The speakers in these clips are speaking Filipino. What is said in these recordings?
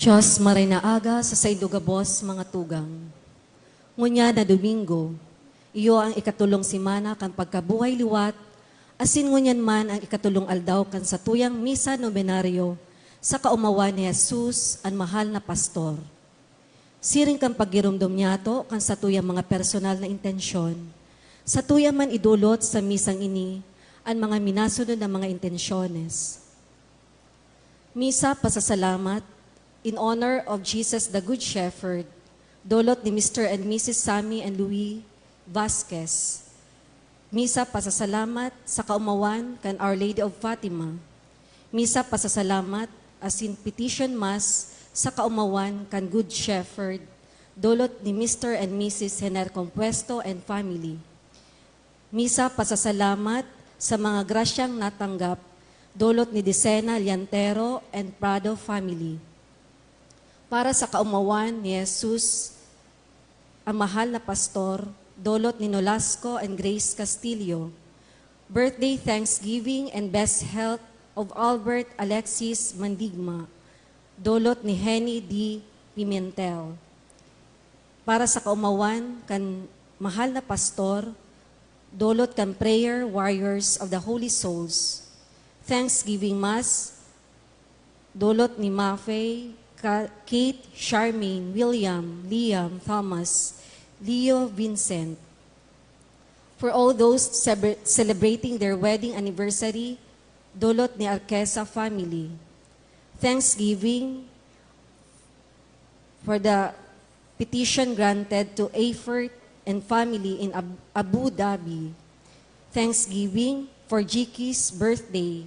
Diyos maray na aga sa saindugabos mga tugang. Ngunya na Domingo, iyo ang ikatulong simana kan pagkabuhay liwat, asin ngunyan man ang ikatulong aldaw kan sa tuyang misa nobenaryo sa kaumawan ni Jesus, ang mahal na pastor. Siring kan pagirumdom niyato kan sa tuyang mga personal na intensyon, sa tuyang man idulot sa misang ini, ang mga minasunod na mga intensyones. Misa pasasalamat, in honor of Jesus the Good Shepherd, dolot ni Mr. and Mrs. Sammy and Louis Vasquez. Misa pasasalamat sa kaumawan kan Our Lady of Fatima. Misa pasasalamat as in petition mass sa kaumawan kan Good Shepherd, dolot ni Mr. and Mrs. Hener Compuesto and family. Misa pasasalamat sa mga grasyang natanggap, dolot ni Decena Liantero and Prado family. Para sa kaumawan ni Jesus, ang mahal na pastor, dolot ni Nolasco and Grace Castillo. Birthday thanksgiving and best health of Albert Alexis Mandigma, dolot ni Henny D. Pimentel. Para sa kaumawan kan mahal na pastor, dolot kan prayer warriors of the Holy Souls. Thanksgiving Mass, dolot ni Maffei, Kate, Charmaine, William, Liam, Thomas, Leo, Vincent. For all those celebrating their wedding anniversary, dolot ni Arquesa family. Thanksgiving for the petition granted to Eifert and family in Abu Dhabi. Thanksgiving for Jiki's birthday.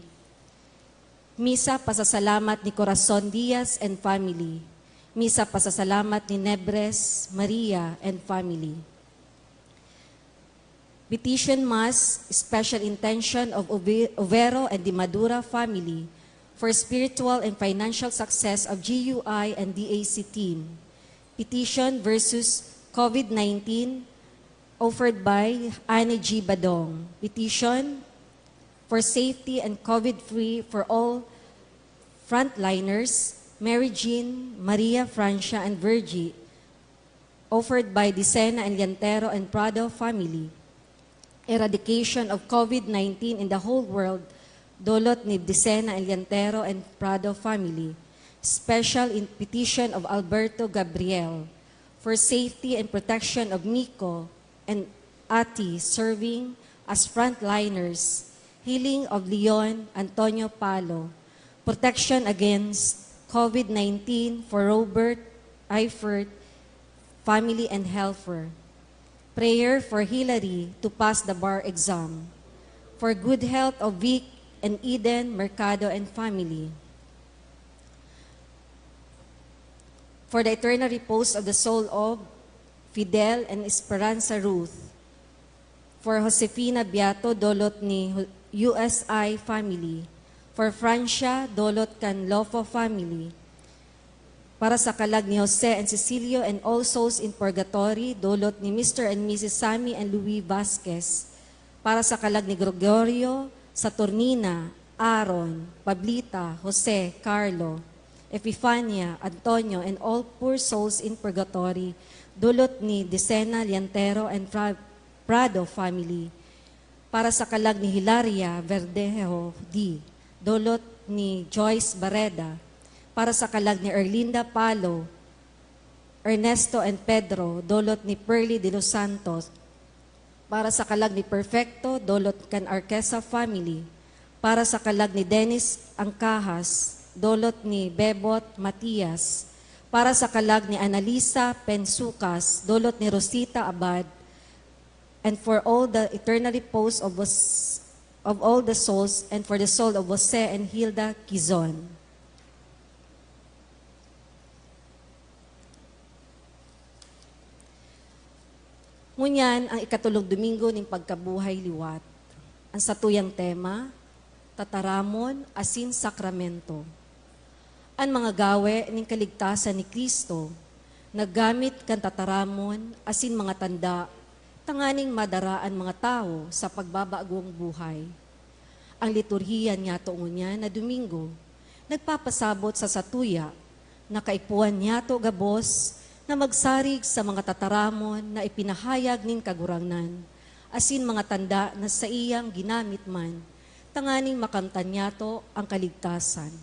Misa pasasalamat ni Corazon Diaz and family. Misa pasasalamat ni Nebres Maria and family. Petition Mass, special intention of Overo and Di Madura family for spiritual and financial success of GUI and DAC team. Petition versus COVID-19 offered by Annie G. Badong. Petition for safety and COVID-free for all frontliners, Mary Jean, Maria Francia, and Virgie, offered by Decena and Liantero and Prado family. Eradication of COVID-19 in the whole world, dolot ni Decena and Liantero and Prado family. Special in petition of Alberto Gabriel for safety and protection of Miko and Ati serving as frontliners. Healing of Leon Antonio Palo, protection against COVID-19 for Robert Eifert, family and helper. Prayer for Hillary to pass the bar exam. For good health of Vic and Eden Mercado and family. For the eternal repose of the soul of Fidel and Esperanza Ruth. For Josefina Beato, dolot ni USI family. For Francia, dolot kan Lofo family. para sa kalag ni Jose and Cecilio and all souls in purgatory, dulot ni Mr. and Mrs. Sammy and Louis Vasquez, para sa kalag ni Gregorio, Saturnina, Aaron, Pablita, Jose, Carlo, Epifania, Antonio, and all poor souls in purgatory, dulot ni Decena, Liantero, and Prado family, para sa kalag ni Hilaria Verdejo D, dulot ni Joyce Barreda, para sa kalag ni Erlinda Palo, Ernesto and Pedro, dulot ni Pearly de los Santos, para sa kalag ni Perfecto, dulot kan Arquesa family, para sa kalag ni Dennis Angcahas, dulot ni Bebot Matias, para sa kalag ni Analisa Pensucas, dulot ni Rosita Abad, and for all the eternal repose of all the souls, and for the soul of Jose and Hilda Quizon. Ngunyan ang ikatulong Domingo ng pagkabuhay liwat. Ang satuyang tema, tataramon asin sakramento. Ang mga gawe ng kaligtasan ni Kristo, naggamit kan tataramon asin mga tanda, tanganing madaraan mga tao sa pagbabagong buhay. Ang liturhiyan nga ngunyan na Domingo, nagpapasabot sa satuya, na kaipuan niya to gabos, na magsarig sa mga tataramon na ipinahayag ning kagurangnan, asin mga tanda na sa iyang ginamit man, tanganing makamtan niya to ang kaligtasan.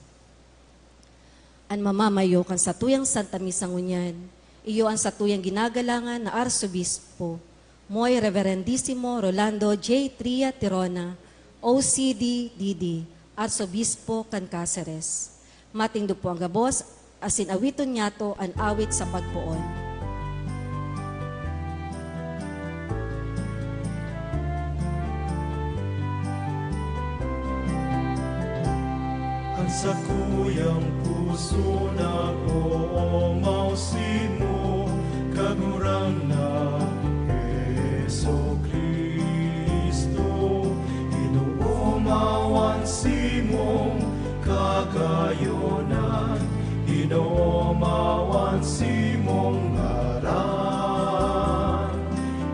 Ang mamamayo kan satuyang Santa Misa ngunyan, iyo ang satuyang ginagalangan na Arsobispo, Moy Reverendissimo Rolando J. Tria Tirona, OCD DD, Arsobispo kan Cáceres. Matingdo po ang gabos, asin awiton niya to ang awit sa pagpuon. Ang sakuyang puso na umaw simo, kagurang na Heso Kristo, inuumawan simong kagayonan, inuumawan simong ngaran,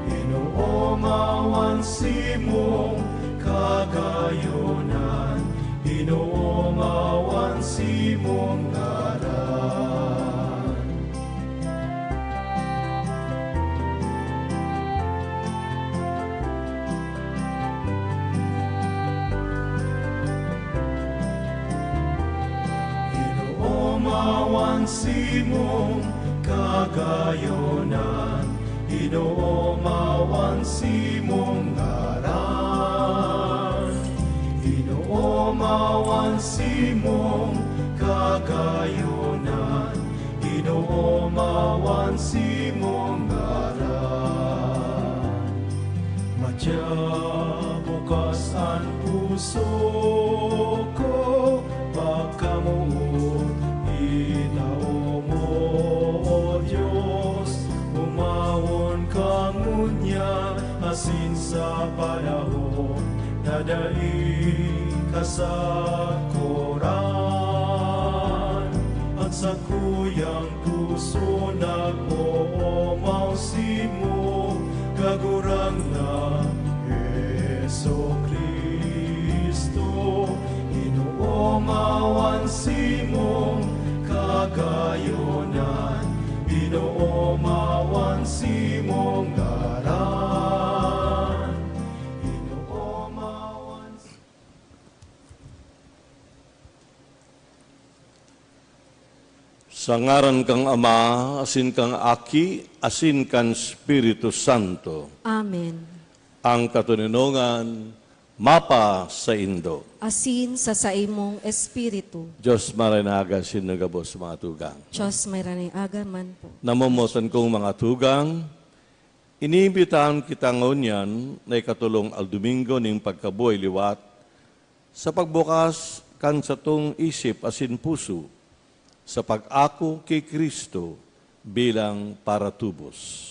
inuumawan simong kagayonan, inuumawan simong ngaran. Inuumawan simong kagayonan, inuumawan simong ngaran, inuumawan simong kagayonan, inuumawan simong ngaran. Madya bukas ang puso ko, pagkamuot itao mo, O Diyos, umawon ka ngunya, asin sa panahon, nadai ka sa koran. At sa kuyang puso nag-uumaw simo, kagurang na Heso Kristo, inuumawan simong kagayonan, inuumawan simong ngaran, inuumawan sa ngaran kang Ama, asin kang Aki, asin kang Espiritu Santo, Amen. ang katuninongan mapa sa Indo. Asin sa saimong espiritu, Diyos maranaga sinagabos mga tugang. Diyos may ranay agaman po. Namomosan kong mga tugang, iniimbitahan kita ngunyan na ikatulong al Domingo ning pagkabuhay liwat sa pagbukas kan sa tong isip asin puso sa pag-ako kay Kristo bilang paratubos.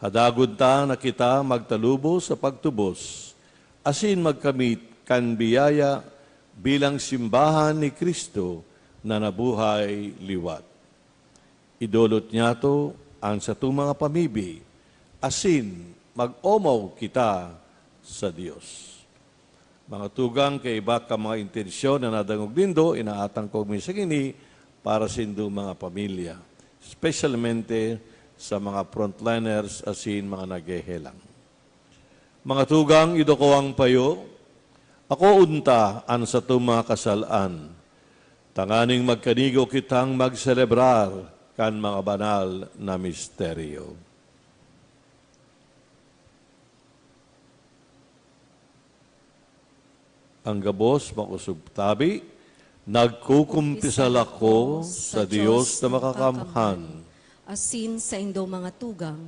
Hadagod ta na kita magtalubos sa pagtubos, asin magkamit kan biyaya bilang simbahan ni Kristo na nabuhay liwat. Idulot niya to ang sa itong mga pamibi, asin mag-omaw kita sa Dios. Mga tugang kay iba ka mga intensyon na nadangog dindo, inaatang ko misagini para sa indo mga pamilya. Especialmente sa mga frontliners asin mga naghehelang. Mga tugang, ido ko ang payo, ako unta an sa itong mga kasalaan. Tanganing magkanigo kitang magselebrar kan mga banal na misteryo. Ang gabos makusubtabi, nagkukumpisal ako sa Diyos na makakamhan. Asin sa indo mga tugang,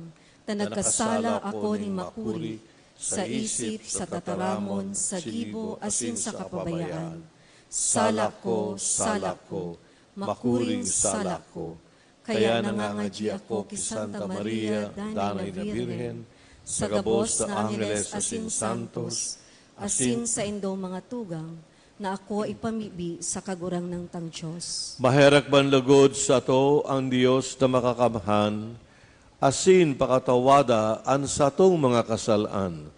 na nagkasala ako ni makuri, sa isip, sa tataramon, sa gibo, asin sa kapabayaan. Sala ko, makuring sala ko. Kaya nangangadya ako ki Santa Maria, Danay na Birhen, sa gabos na Angeles asin Santos, asin sa indo mga tugang, na ako ipamibi sa kagurang ng tang Diyos. Maherak man lugod sa to ang Diyos na makakamhan, asin pakatawada an sa tong mga kasalaan.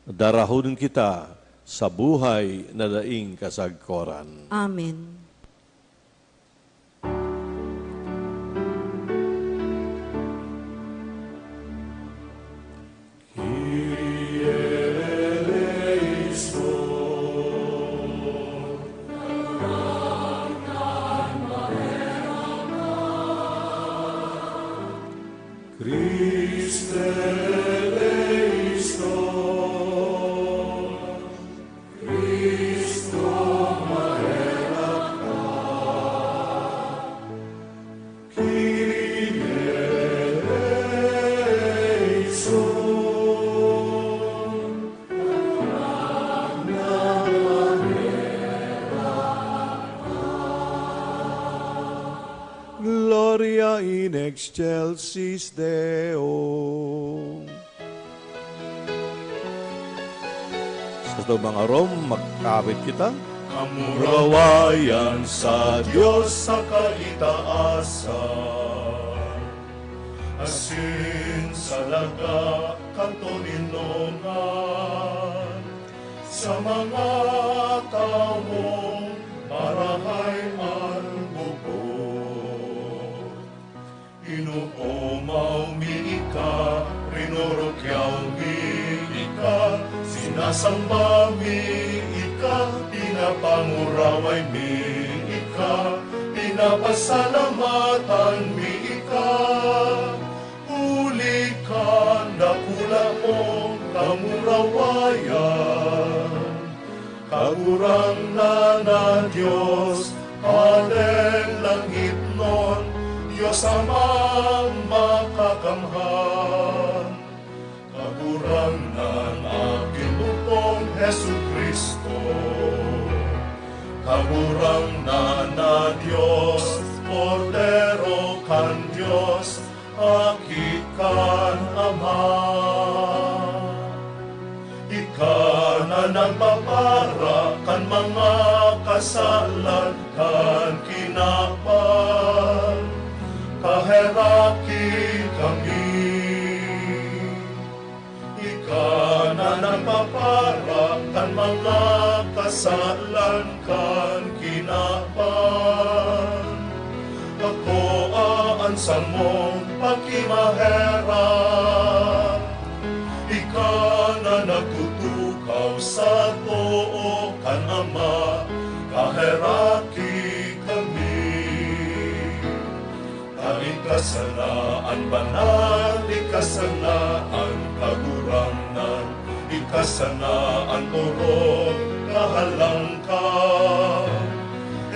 Darahon kita sa buhay na daing kasagkoran. Amen. Gloria in excelsis Deo. Sa itong mga Rom, magkawit kita. Kamurawayan sa Diyos sa kaitaasan, asin sa laga katoninongan, sa mga taong marahay ang bubog. Inuumaw mi ika, rinurukyaw mi ika, sinasamba mi ika, pinapanguraway mi ika, pinapasalamatan mi ika. Huli ka, dakula mong kamurawayan, kagurang na Diyos, Padeng langit nun, Diyos amang makakamhan. Kagurang ng aking butong Hesu Kristo, kagurang na Diyos, Cordero kan Diyos, akikan Ama. Ika na nagpapara kan mga kasalan kan kinapan, kaheraki kami. Ika na nagpapara kan mga kasalan kan kinapan, ako aansa mong pagkimahera. Ika na nagtutukaw sa too kan Ama, kaheraki kami. Ikasanaan banal, ikasanaan kaguranan, ikasanaan turong kahalangkan.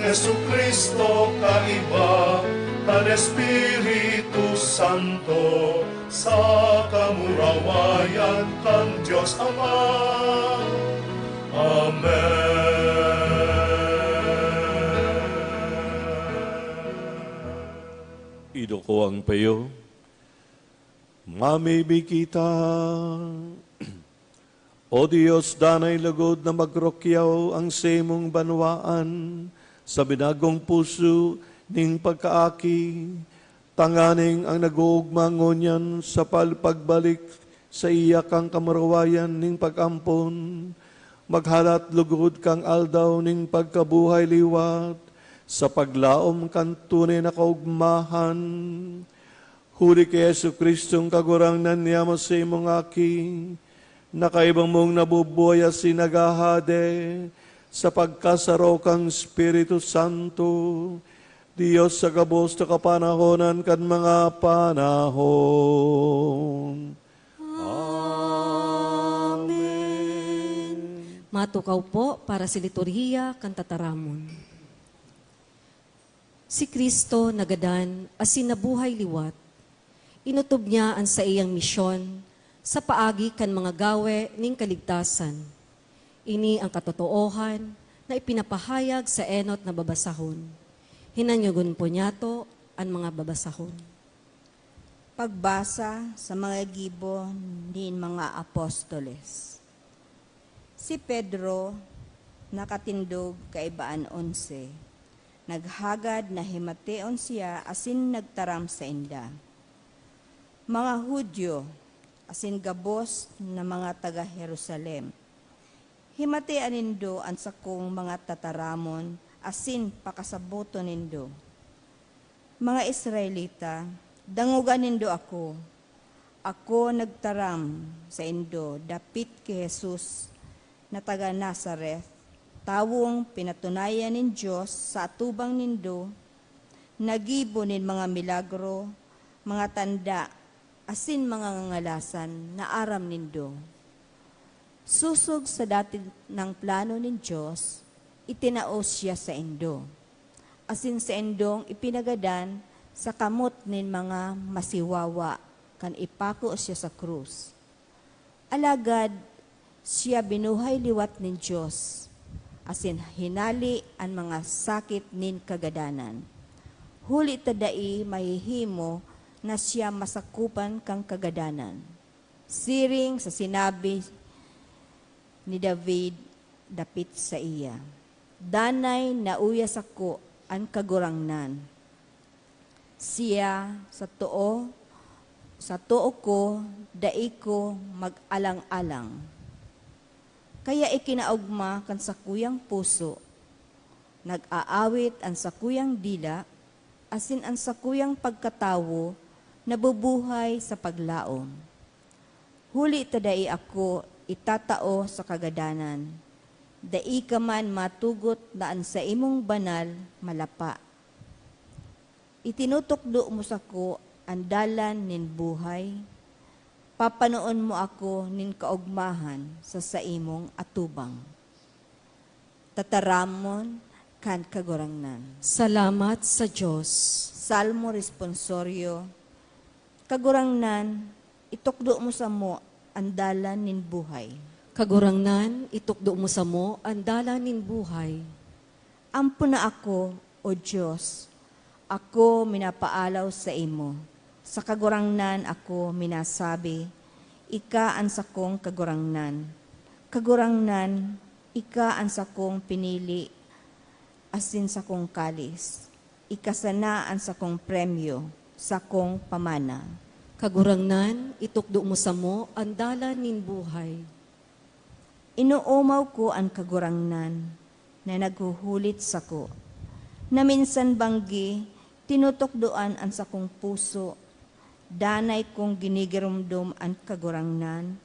Jesu Kristo kaiba, kan Espiritu Santo, sa kamurawayan kan Diyos Ama. Amen. Ido ko ang payo. Mamibig kita. O Diyos, danay lagod na magrokyaw ang semong banwaan sa binagong puso ning pagkaaki, Tanganing ang nag-uugmangon sa pagbalik sa iya kang kamarawayan ning pag-ampon, maghalat lugod kang aldaw ning pagkabuhay liwat, sa paglaom kan tunay na kaugmahan. Huli kay Yesu Kristong kagurangnan niya mo sa imong aki, nakaibang mong nabubuhay at sinagahade, sa pagkasaro kang Espiritu Santo, Diyos sa kabos na kapanahonan kan mga panahon. Amen. Matukaw po para si liturhiya kan tataramon. Si Kristo nagadan asin nabuhay liwat. Inutob niya ang sa iyang misyon sa paagi kan mga gawe ning kaligtasan. Ini ang katotoohan na ipinapahayag sa enot na babasahon. Hinanyugon po niya to ang mga babasahon. Pagbasa sa mga gibo ni mga apostoles. Si Pedro nakatindog kaibaan 11. Naghagad na himateon siya asin nagtaram sa inda. Mga Hudyo, asin gabos na mga taga Jerusalem. Himatean nindo ang sakong mga tataramon asin pakasabuto nindo. Mga Israelita, dangugan nindo ako. Ako nagtaram sa indo, dapit kay Jesus na taga Nazareth, tawong pinatunayan nin Diyos sa atubang nindo, nagibo nin mga milagro, mga tanda, asin mga ngalasan na aram nindo. Susog sa dati ng plano nin Diyos, itinaos siya sa indo. Asin sa indong ipinagadan sa kamot nin mga masiwawa, kan ipako siya sa krus. Alagad, siya binuhay liwat nin Diyos, asin hinali ang mga sakit nin kagadanan. Huli tadai mahihimo na siya masakupan kang kagadanan. Siring sa sinabi ni David, dapit sa iya. Danay nauyas ako ang kagurangnan. Siya sa too ko, dai ko mag-alang-alang. Kaya ikinaugma kan sakuyang puso, nag-aawit ang sakuyang dila, asin ang sakuyang pagkatawo, nabubuhay sa paglaom. Huli tadai ako itatao sa kagadanan, dai ka man matugot daan sa imong banal malapa. Itinutukdo mo sa ko ang dalan nin buhay, papanoon mo ako nin kaugmahan sa imong atubang. Tataramon kan kagurangnan. Salamat sa Diyos. Salmo responsorio, kagurangnan, itukdo mo sa mo ang dalan nin buhay. Kagurangnan, itukdo mo sa mo ang dalan nin buhay. Ampo na ako, O Diyos, ako minapaalaw sa imo. Sa kagurangnan ako minasabi, ika ang sakong kagurangnan. Kagurangnan, ika ang sakong pinili, asin sakong kalis. Ika sana ang sakong premyo, sakong pamana. Kagurangnan, itukdo mo sa mo ang dalan nin buhay. Inuumaw ko ang kagurangnan na naghuhulit sa ko. Na minsan banggi, tinutokdoan ang sakong puso, danay kong ginigirumdum ang kagurangnan,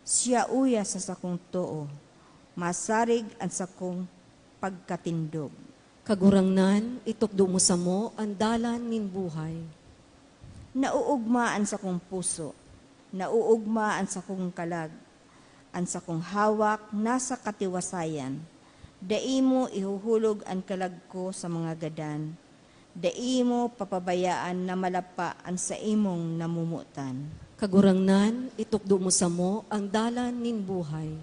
siya uya sa sakong too, masarig ang sakong pagkatindog. Kagurangnan, itukdo mo sa mo ang dalan nin buhay. Nauugmaan sa kong puso, nauugmaan sa kong kalag, ang sakong hawak nasa katiwasayan, dai mo ihuhulog ang kalag ko sa mga gadan, dai mo papabayaan na malapa ang sa imong namumutan. Kagurangnan, itukdo mo sa mo ang dalan nin buhay.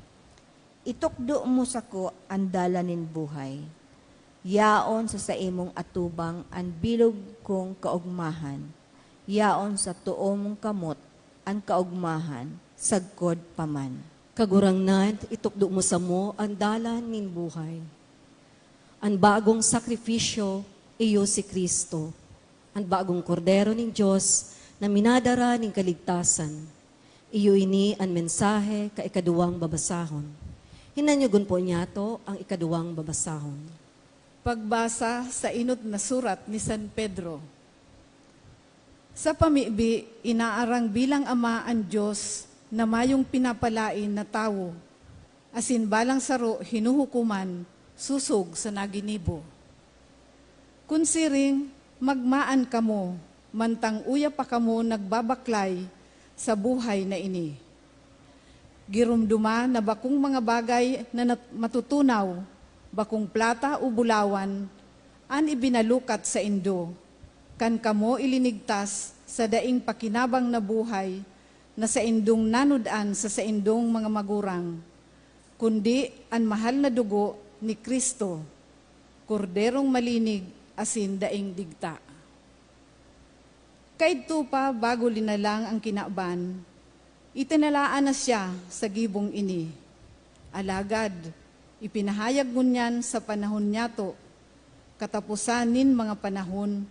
Itukdo mo sa ko ang dalan nin buhay. Yaon sa imong atubang ang bilog kong kaugmahan. Yaon sa tuo mong kamot ang kaugmahan, sagkod paman. Kagurangnan, itukdo mo sa mo ang dalan nin buhay. Ang bagong sakripisyo, iyo si Kristo. ang bagong kordero ng Diyos na minadara ng kaligtasan. Iyo ini ang mensahe ka ikaduwang babasahon. Hinanyugon po niya to ang ikaduwang babasahon. Pagbasa sa inot na surat ni San Pedro. Sa pamibi, inaarang bilang Ama ang Diyos na mayong pinapalain na tao, asin balang saro hinuhukuman, susog sa naginibo. Kunsiring, magmaan kamo, mantang uya pa kamo nagbabaklay sa buhay na ini. Girumduma na bakong mga bagay na matutunaw, bakong plata o bulawan, an ibinalukat sa indo, kan kamo ilinigtas sa daing pakinabang na buhay na sa indong nanudan sa indong mga magurang, kundi ang mahal na dugo ni Kristo, korderong malinig asin daing digta. Kaidto pa bago linalang ang kinaban, itinalaan na siya sa gibong ini. Alagad, ipinahayag ngunyan sa panahon niyato, katapusanin mga panahon,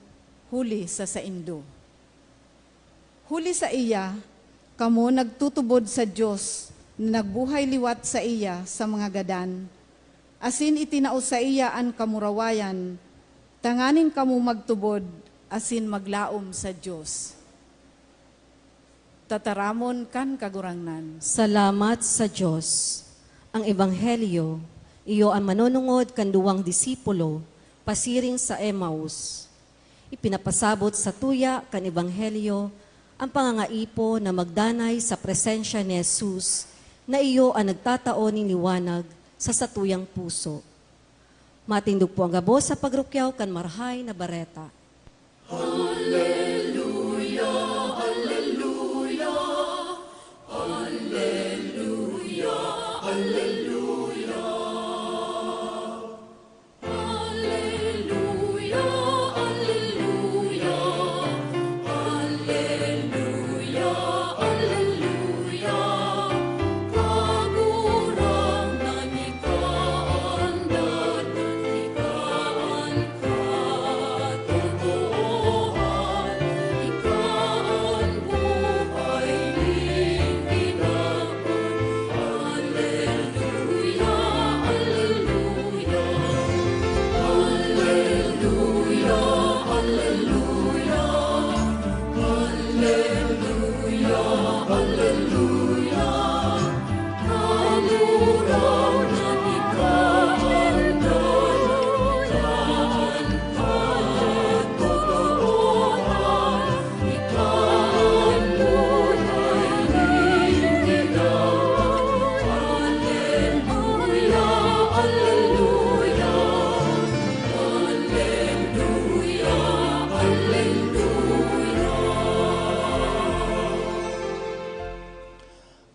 huli sa saindo. Huli sa iya, kamo nagtutubod sa Diyos na nagbuhay liwat sa iya sa mga gadan, asin itinao sa iya ang kamurawayan, tanganin kamo magtubod, asin maglaom sa Diyos. Tataramon kan kagurangnan. Salamat sa Diyos. Ang Ebanghelyo, iyo ang manunungod kan duwang disipulo, pasiring sa Emmaus. Ipinapasabot sa tuya kan Ebanghelyo ang pangangaipo na magdanay sa presensya ni Jesus na iyo ang nagtatao ng liwanag sa satuyang puso. Matindog po ang gabo sa pagrukyaw kan marhay na bareta.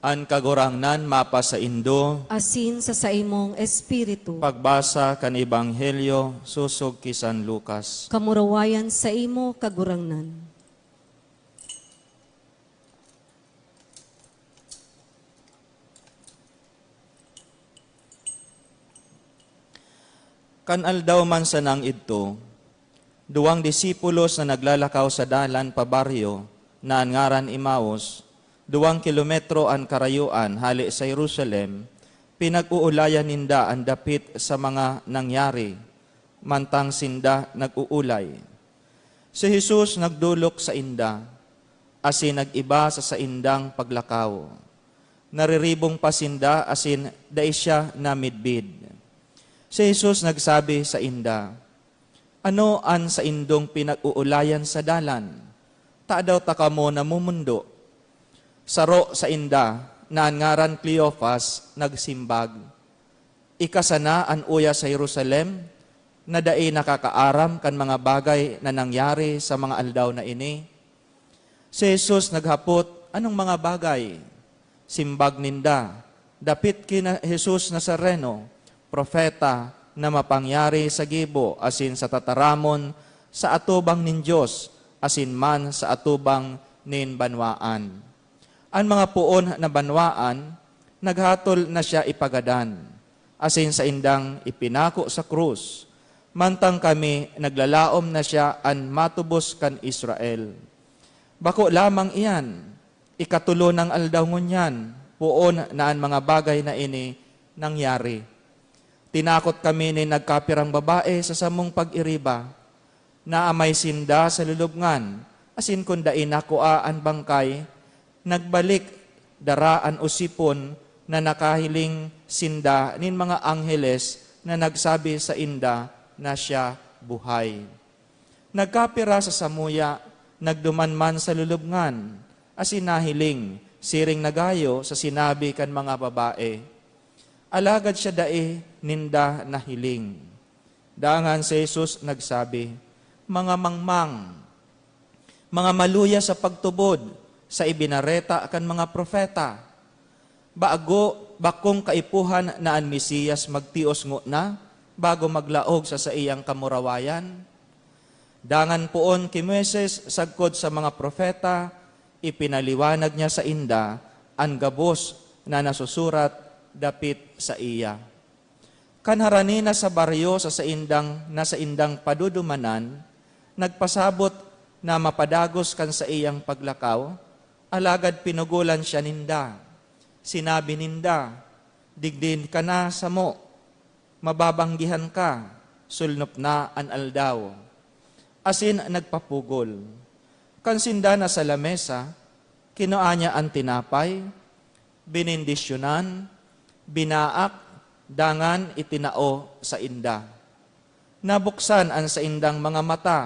An kagurangnan mapa sa indo, Asin sa saimong espiritu, pagbasa kan Ebanghelyo, susog ki San Lucas. kamurawayan sa imo kagurangnan. Kan aldaw man sa nang idto, duwang disipulos na naglalakaw sa dalan pa baryo na ang ngaran Emmaus, 2 kilometro ang karayuan hali sa Jerusalem, pinag-uulayan ninda ang dapit sa mga nangyari, mantang sinda nag-uulay. Si Jesus nagdulok sa inda, asin nag-iba sa saindang paglakaw. Nariribong pasinda asin dai siya namidbid. Si Jesus nagsabi sa inda, ano an sa indong pinag-uulayan sa dalan? Taadaw ta kamo namumundo. Saro sa inda na ngaran Cleophas nagsimbag. Ikasana an uya sa Jerusalem na dai nakakaaram kan mga bagay na nangyari sa mga aldaw na ini. Si Jesus naghapot, anong mga bagay? Simbag ninda, dapit kina Jesus Nazareno, propeta na mapangyari sa gibo asin sa tataramon sa atubang nin Diyos asin man sa atubang nin banwaan. Ang mga puon na banwaan, naghatol na siya ipagadan, asin sa indang ipinako sa krus, mantang kami naglalaom na siya an matubos kan Israel. Bako lamang iyan, ikatulo ng aldaw ngunyan, puon na ang mga bagay na ini nangyari. Tinakot kami ni nagkapirang babae sa samong pag-iriba, na amay sinda sa lulubngan, asin kundain nakuha ang bangkay, nagbalik daraan usipon na nakahiling sinda nin mga angheles na nagsabi sa inda na siya buhay. Nagkapira sa samuya, nagdumanman sa lulubngan, asin nahiling, siring nagayo sa sinabi kan mga babae. Alagad siya dae, ninda nahiling. Dangan si Jesus nagsabi, mga mangmang, mga maluya sa pagtubod, sa ibinareta kan mga propeta. Bakong kaipuhan na ang Mesiyas magtios ngo na, bago maglaog sa iyang kamurawayan. Dangan poon kay Moises sagkod sa mga propeta, ipinaliwanag niya sa inda, ang gabos na nasusurat dapit sa iya. Kanharani na sa baryo sa indang padudumanan, nagpasabot na mapadagos kan sa iyang paglakaw, alagad pinugulan siya ninda. Sinabi ninda, digdin ka na sa mo, mababanggihan ka, sulnop na an aldaw. Asin nagpapugol. Kansinda na sa lamesa, kinuanya ang tinapay, binindisyonan, binaak, dangan itinao sa inda. Nabuksan ang sa indang mga mata,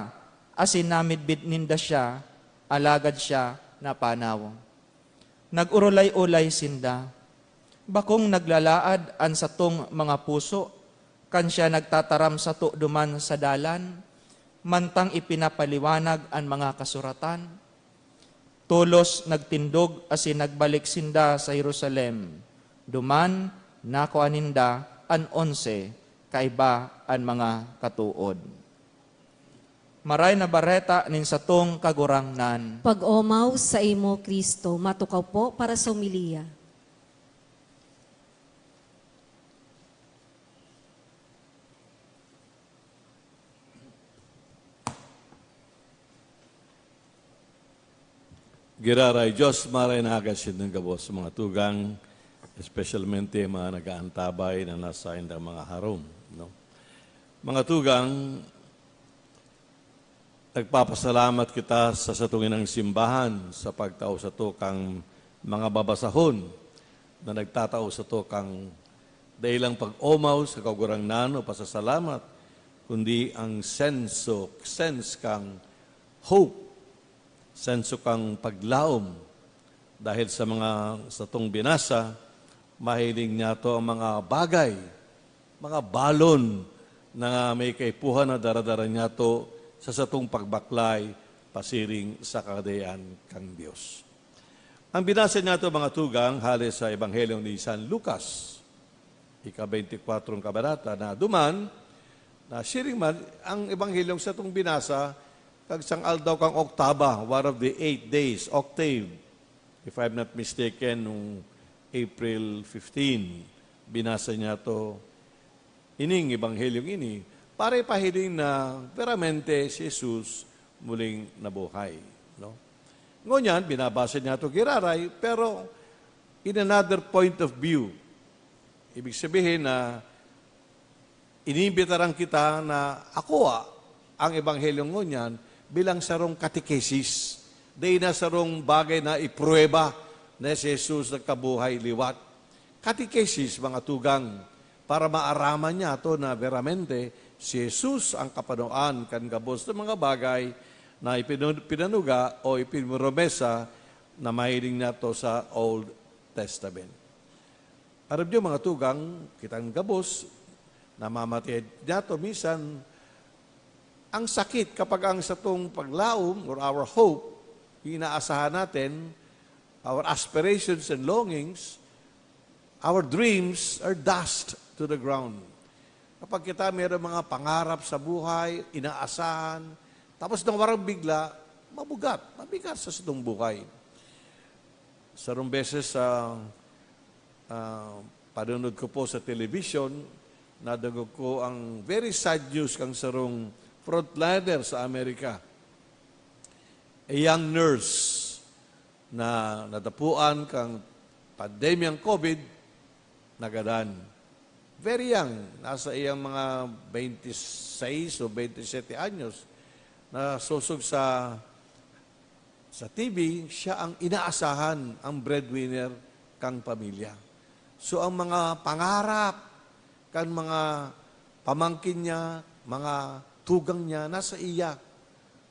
asin namidbid ninda siya, alagad siya napanaw. Nagurulay-ulay sinda, bakong naglalaad an sa tong mga puso, kan siya nagtataram sa duman sa dalan, mantang ipinapaliwanag ang mga kasuratan. Tulos nagtindog asin nagbalik sinda sa Jerusalem. Duman, nakuaninda an 11, kaiba an mga katuod. Maray na bareta nin sa tong kagurangnan. Pag-omaw sa imo, Kristo, matukaw po para sa umiliya. Giraray Diyos, maray na agasin ng gabos sa mga tugang, especialmente mga nag-aantabay na nasa indang mga harom. No? Mga tugang, nagpapasalamat kita sa satungin ng simbahan sa pagtao sa to kang mga babasahon na nagtatao sa to kang dahilang pag-omaw sa kagurangnan o pasasalamat, kundi ang sense kang hope, senso kang paglaom dahil sa tong binasa, mahiling niya to ang mga bagay, mga balon na may kaipuhan na daradara niya to sa satong pagbaklay, pasiring sa kadayan kang Diyos. Ang binasa niya ito, mga tugang, halis sa Ebanghelyo ni San Lucas, ika-24 kabanata, na duman, na siring man, ang Ebanghelyong sa itong binasa, kag sang aldaw kang Oktaba, one of the 8 days, octave, if I'm not mistaken, nung April 15, binasa niya ito, ining Ebanghelyong ini, para ipahiling na veramente si Jesus muling nabuhay. No? Ngunyan, binabasa niya ito giraray, pero in another point of view. Ibig sabihin na inibitaran kita na ako ang Ebanghelyong ngunyan bilang sarong katekesis. Day na sarong bagay na ipruweba na si Jesus nagkabuhay liwat. Katekesis, mga tugang, para maaraman niya ito na veramente si Jesus ang kapanoan kan gabos ng mga bagay na ipinanuga o ipinuromesa na mahiling na ito sa Old Testament. Arab niyo, mga tugang, kitang gabos, namamatid niya ito minsan, ang sakit kapag ang sa itong paglaom or our hope, inaasahan natin, our aspirations and longings, our dreams are dust to the ground. Kapag kita mayroong mga pangarap sa buhay, inaasahan, tapos nang warang bigla, mabigat sa itong buhay. Sarong beses sa panunod ko po sa television, nadagog ko ang very sad news kang sarong frontliner sa Amerika. A young nurse na natapuan kang pandemyang COVID, nagadan. Very young, nasa iyang mga 26 o 27 anyos, na susog sa TV, siya ang inaasahan, ang breadwinner kang pamilya. So ang mga pangarap, kan mga pamangkin niya, mga tugang niya, nasa iya.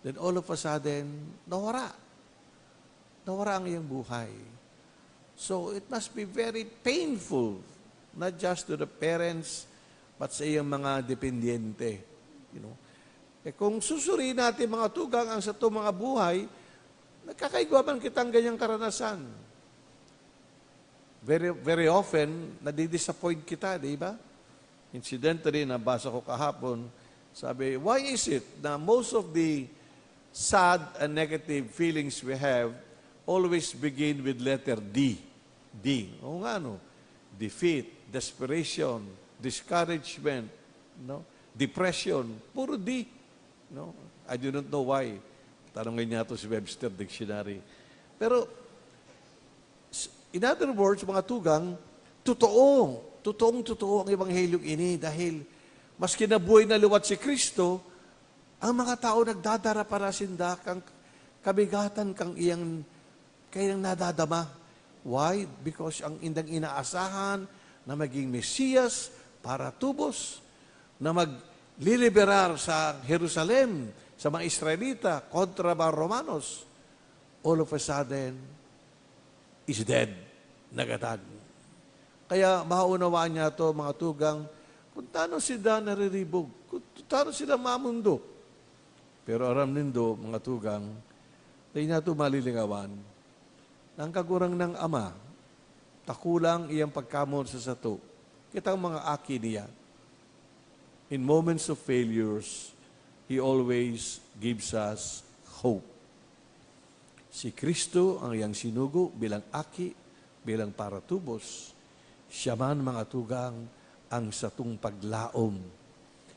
Then all of a sudden, nawara. Nawara ang iyang buhay. So it must be very painful, not just to the parents, but sa iyang mga dependyente. You know? Kung susuriin natin mga tugang ang sa itong mga buhay, nagkakaigwaman kitang ganyang karanasan. Very, very often, nadidisappoint kita, di ba? Incidentally, nabasa ko kahapon, sabi, why is it na most of the sad and negative feelings we have always begin with letter D? D. O nga, no? Defeat, desperation, discouragement, no? Depression, puro D. No? I do not know why. Tanongin niya ito si Webster Dictionary. Pero, in other words, mga tugang, totoong-totoo ang Ebanghelyong ini dahil maski nabuhay na luwat si Kristo, ang mga tao nagdadara para sinda kang kabigatan kang kayang nadadama. Why? Because ang indang inaasahan na maging Mesiyas para tubos, na magliliberar sa Jerusalem, sa mga Israelita, kontra mga Romanos, all of a sudden, is dead, nagatag. Kaya maunawaan niya ito, mga tugang, kung tano sila nariribog, kung tano sila mamundo. Pero aram nindo, mga tugang, tayo na ito malilingawan, ang kagurang ng Ama, takulang iyang pagkamon sa sato, kitang mga aki niya. In moments of failures, He always gives us hope. Si Kristo ang iyang sinugo bilang aki, bilang paratubos. Siya man, mga tugang, ang satong paglaom.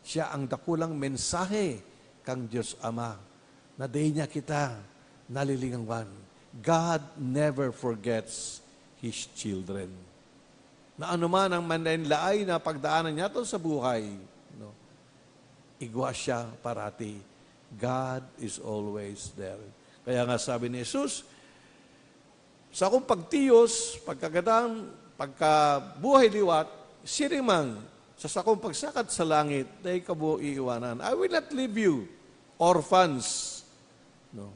Siya ang dakulang mensahe kang Diyos Ama na day niya kita nalilingawan. God never forgets His children. Na anuman ang manlain-laay na pagdaanan niya to sa buhay, no? Igwa siya parati. God is always there. Kaya nga sabi ni Jesus, sa akong pagtiyos, pagkagadang, pagkabuhay liwat, sirimang, sa sakong pagsakat sa langit, na ikaw iiwanan. I will not leave you, orphans. No.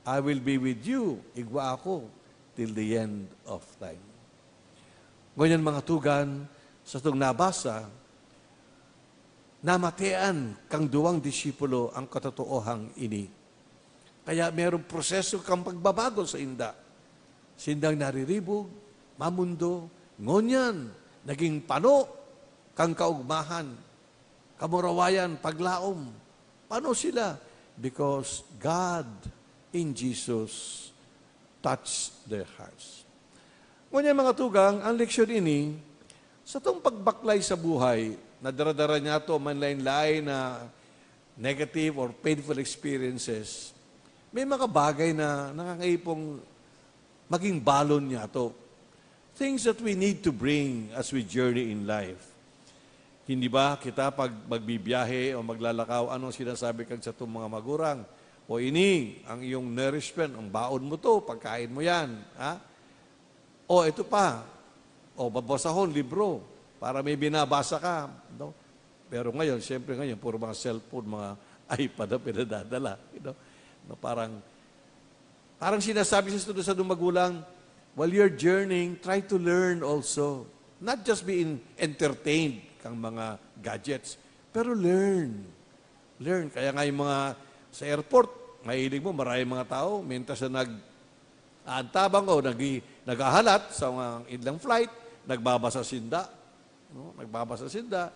I will be with you, igwa ako, till the end of time. Ngunyan mga tugan, sa itong nabasa, namatian kang duwang disipulo ang katotoohang ini. Kaya mayroong proseso kang pagbabago sa inda. Sindang nariribog, mamundo, ngunyan, naging pano, kang kaugmahan, kamurawayan, paglaom. Paano sila? Because God in Jesus touched their hearts. Ngunyan mga tugang, ang leksyon ini, sa itong pagbaklay sa buhay, na daradara niya ito, manlain-lain na negative or painful experiences, may mga bagay na nakakaipong maging balon niya ito. Things that we need to bring as we journey in life. Hindi ba kita pag magbibiyahe o maglalakaw, anong sinasabi kang sa itong mga magurang? O ini, ang iyong nourishment, ang baon mo to, pagkain mo yan. Ha? O ito pa, o babasahon, libro, para may binabasa ka. No? Pero ngayon, siyempre ngayon, puro mga cellphone, mga iPad na pinadadala. You know? No, parang sinasabi sa magulang, while you're journeying, try to learn also. Not just being entertained kang mga gadgets, pero learn. Learn. Kaya nga yung mga sa airport, mahilig mo, maraming mga tao, mintas na nag-aantabang o nag-ahalat sa mga ilang flight, nagbabasa sinda. No? Nagbabasa sinda.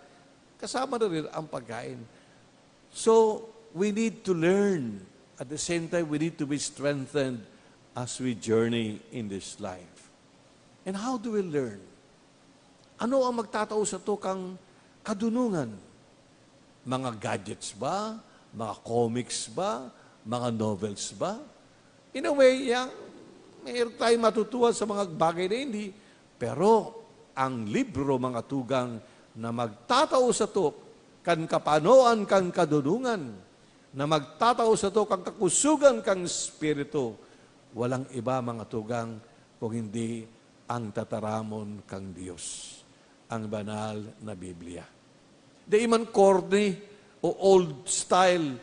Kasama na rin ang pagkain. So, we need to learn. At the same time, we need to be strengthened as we journey in this life. And how do we learn? Ano ang magtatao sa to kang kadunungan. Mga gadgets ba? Mga comics ba? Mga novels ba? In a way, mayroon tayong matutuwa sa mga bagay na hindi. Pero ang libro, mga tugang, na magtatao sa to, kan kapanoan, kan kadunungan, na magtatao sa to, kang kakusugan, kang spirito, walang iba, mga tugang, kung hindi ang tataramon kang Diyos, ang banal na Biblia. Di man corny o old style,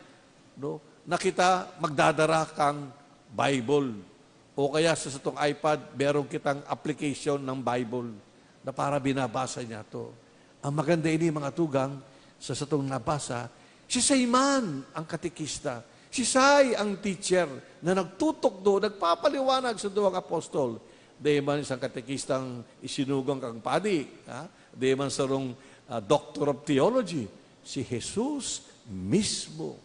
no, na kita magdadara kang Bible. O kaya sa itong iPad, meron kitang application ng Bible na para binabasa niya to. Ang maganda ini, mga tugang, sa itong nabasa, si Sayman ang katikista. Si Say ang teacher na nagtutok do, nagpapaliwanag sa duwang apostol. Di man isang katikistang isinugang kang padi. Di man sarong Doctor of Theology. Si Jesus mismo.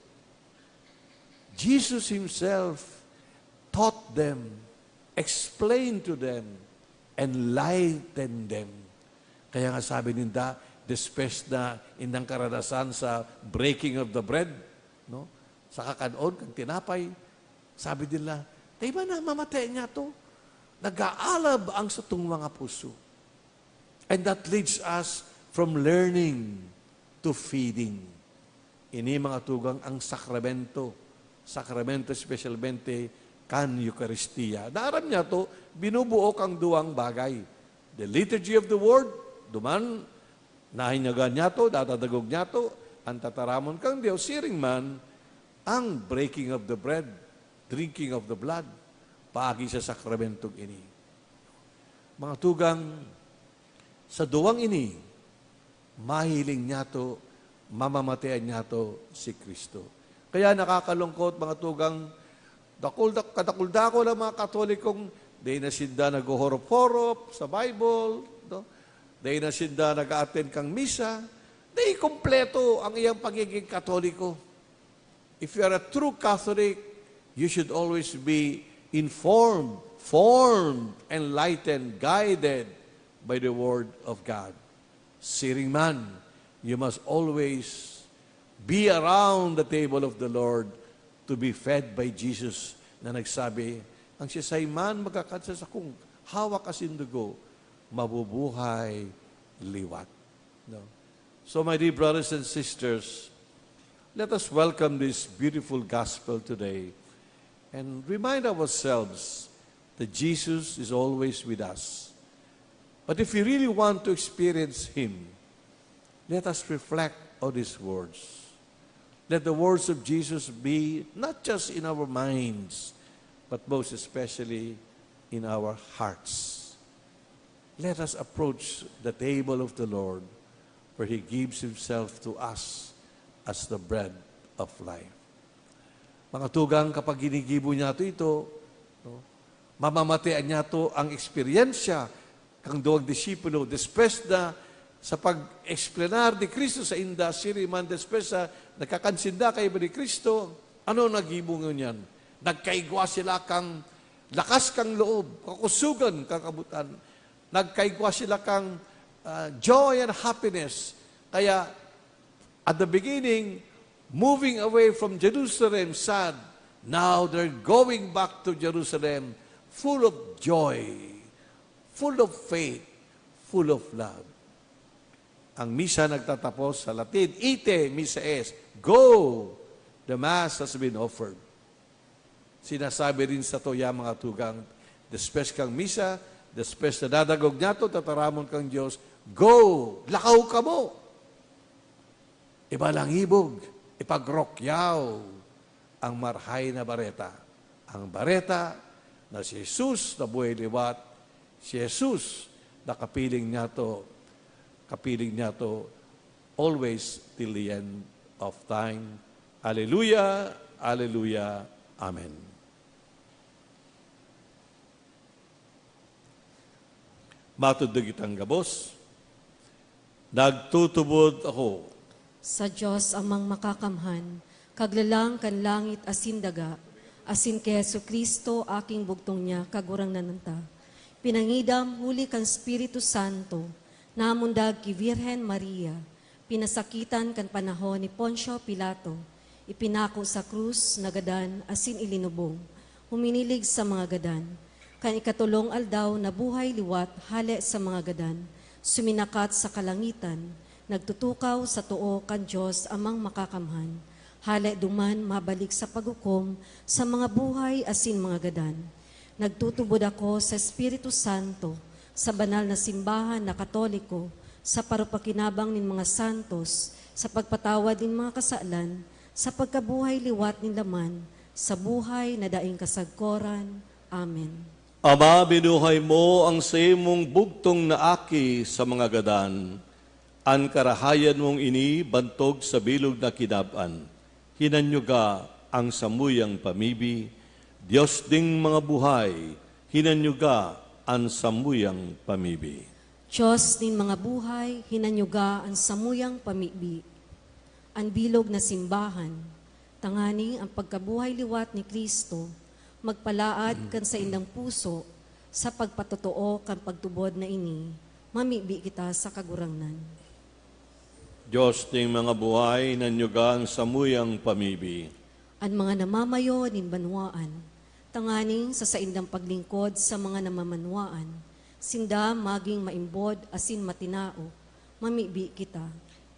Jesus Himself taught them, explained to them, enlightened them. Kaya nga sabi ninda, despes na indang karanasan sa breaking of the bread, no? Sa kakanon, kang tinapay, sabi nila, tayo ba na mamatay niya to? Nag-aalab ang satong mga puso. And that leads us from learning to feeding. Ini mga tugang ang sakramento specialmente kan Eucharistia. Naaram niya to, binubuo kang duwang bagay. The liturgy of the word, duman, nahinyagan niya to, dadadagog niya to, ang tataramon kang Diyos, siring man, ang breaking of the bread, drinking of the blood, paagi sa sakramentong ini. Mga tugang, sa duwang ini, mahiling niya to, mamamatayan niya to si Kristo. Kaya nakakalungkot, mga tugang, katakuldako ng mga Katolikong, di na sinda nag-horop-horop sa Bible, no? Di na sinda nag-attend kang misa, di kompleto ang iyang pagiging Katoliko. If you are a true Catholic, you should always be informed, formed, enlightened, guided by the Word of God. Siring man, you must always be around the table of the Lord to be fed by Jesus na nagsabi, ang siyasay man magkakatsa sa kung hawak asindugo, mabubuhay liwat. No? So my dear brothers and sisters, let us welcome this beautiful gospel today and remind ourselves that Jesus is always with us. But if we really want to experience Him, let us reflect on His words. Let the words of Jesus be not just in our minds, but most especially in our hearts. Let us approach the table of the Lord where He gives Himself to us as the bread of life. Mga tugang, kapag ginigibo niya ito, no, mamamatayan niya ito ang eksperyensya kang duwag disipulo, despes na sa pag-explanar ni Kristo sa inda, siriman despes sa nakakansinda kay ni Kristo, ano nagibungon yan? Nagkaigwa sila kang lakas kang loob, kakusugan, kakabutan. Nagkaigwa sila kang joy and happiness. Kaya, at the beginning, moving away from Jerusalem, sad. Now they're going back to Jerusalem, full of joy, full of faith, full of love. Ang misa nagtatapos sa Latin, ite missa est, go, the Mass has been offered. Sinasabi rin sa toya mga tugang, despes kang misa, despes na dadagog niya to, tataramon kang Diyos, go, lakaw ka mo. Ibalang ibog, ipagrokyaw ang marhay na bareta. Ang bareta na si Jesus na buhay liwat, si Jesus na kapiling niya to always till the end of time. Alleluia, alleluia, amen. Matudog itang gabos, nagtutubod ako. Sa Diyos amang makakamhan, kaglalang kan langit asin daga, asin kay Jesu Kristo aking bugtong niya, kagurang nananta. Pinangidam huli kan Espiritu Santo, namundag ki Virhen Maria, Pinasakitan kan panahon ni Poncio Pilato, ipinako sa krus na gadan asin ilinubong, huminilig sa mga gadan. Kan ikatulong aldaw na buhay liwat hale sa mga gadan, suminakat sa kalangitan, nagtutukaw sa tuo kan Diyos amang makakamhan. Hale duman mabalik sa paghukom sa mga buhay asin mga gadan. Nagtutubod ako sa Espiritu Santo, sa banal na simbahan na Katoliko, sa parupakinabang nin mga santos, sa pagpatawad nin mga kasalan, sa pagkabuhay liwat nin laman, sa buhay na daing kasagkoran. Amen. Ama, binuhay mo ang sa imong bugtong na aki sa mga gadan. An karahayan mong ini bantog sa bilog na kinab-an. Hinanyuga ang samuyang pamibi, Diyos ding mga buhay, hinanyuga ang samuyang pamibi. Diyos nin mga buhay, hinanyuga ang samuyang pamibi. Ang bilog na simbahan, tangani ang pagkabuhay liwat ni Kristo, magpalaad kan sa indang puso, sa pagpatotoo kan pagtubod na ini, mamibi kita sa kagurangnan. Diyos ding mga buhay, hinanyuga ang samuyang pamibi. Ang mga namamayo nin banwaan, tanganing sa saindang paglingkod sa mga namamanwaan, sinda maging maimbod asin matinao, mamibi kita.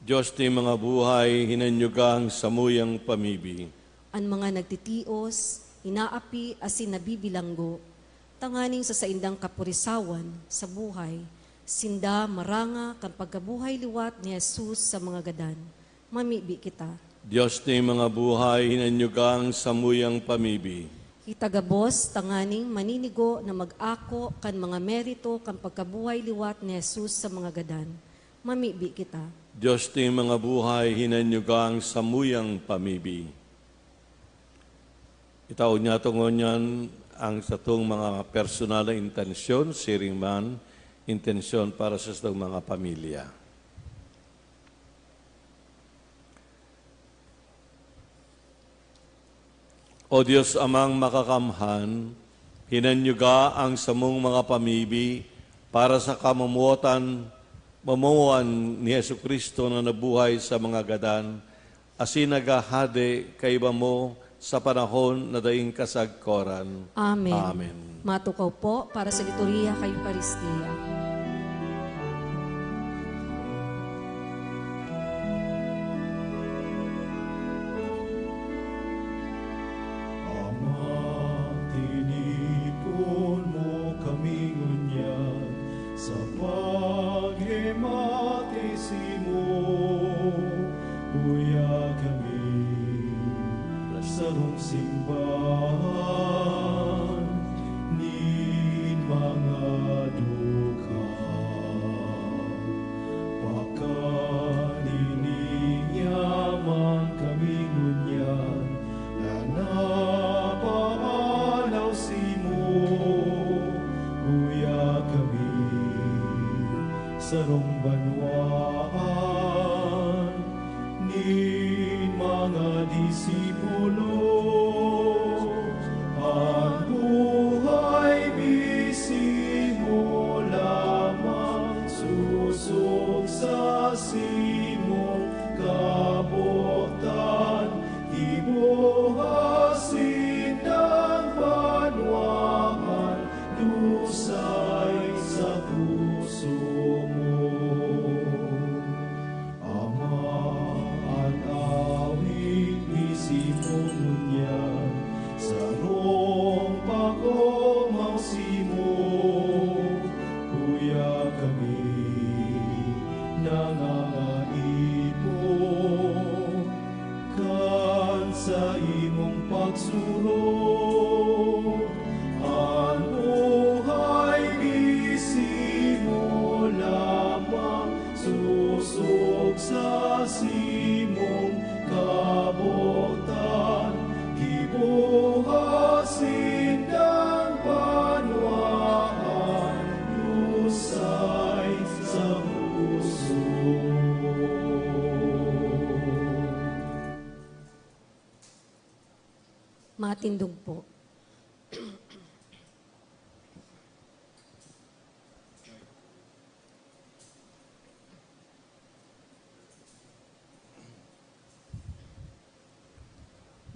Diyos ding mga buhay, hinanyuga ang samuyang pamibi. Ang mga nagtitios, inaapi asin nabibilanggo, tanganing sa saindang kapurisawan sa buhay, sinda maranga kan pagkabuhay liwat ni Jesus sa mga gadan, mamibi kita. Diyos ding mga buhay, hinanyuga ang samuyang pamibi. Itagabos, tanganing maninigo na mag-ako kan mga merito kan pagkabuhay liwat ni Jesus sa mga gadan, mamibi kita. Diyos ding mga buhay, hinanyuga ang samuyang pamibi. Itaon niya tungon ang satong mga personal na intensyon, siring man, intensyon para sa satong mga pamilya. O Diyos amang makakamhan, hinanyuga ang samong mga pamibi para sa kamumuotan, mamuan ni Yesu Kristo na nabuhay sa mga gadan, asin nagahade kaiba mo sa panahon na daing kasagkoran. Amen. Amen. Matukaw po para sa liturhiya kay Eucharistia. Ama, tinipon mo kami ngunyan sa paghimatisimo. Kuya kami sarong simbahan ni mga duka. Pagkaniningyaman kami ngunyan na napaalaw simo. Kuya kami sarong banwaan ni mga disipulo. Ang buhay bisimo lamang susok sa simong kabotan. Ibuhasin ng banwaan, dusay sa puso mo. Ama, ang awit ni Simonyan, sarong pakomaw simo. Kuya kami nangangaipon kan sa imong pagsurong. Ang buhay bisimo lamang susok sa simong kabotan. Gibuhasin ng banwaan, lusay sa puso. Matindog po.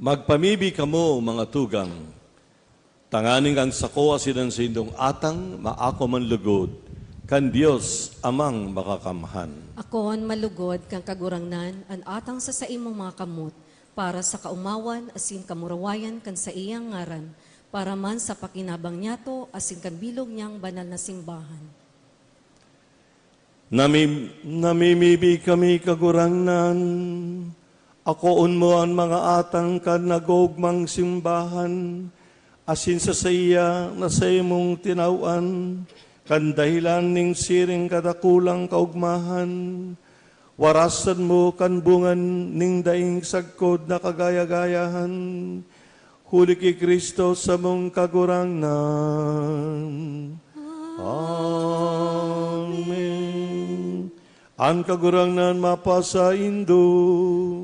Magpamibi kamo, mga tugang, tanganing ang sako asinan sindong atang maako man lugod, kan Dios amang makakamhan. Akon malugod kang kagurangnan an atang sa imong mga kamot para sa kaumawan asin kamurawayan kan sa iyang ngaran para man sa pakinabang niyato asin kan bilog niyang banal na simbahan. Namimibi kami kagurangnan, akoon mo ang mga atang kan nagogmang simbahan, asin sa saya na sa imong tinawan, kan dahilan ning siring kadakulang kaugmahan, warasan mo kan bungan ning daing sagkod na kagaya-gayahan, huli ki Kristo sa mong kagurangnan. Amen. Ang kagurangnan mapasa indo,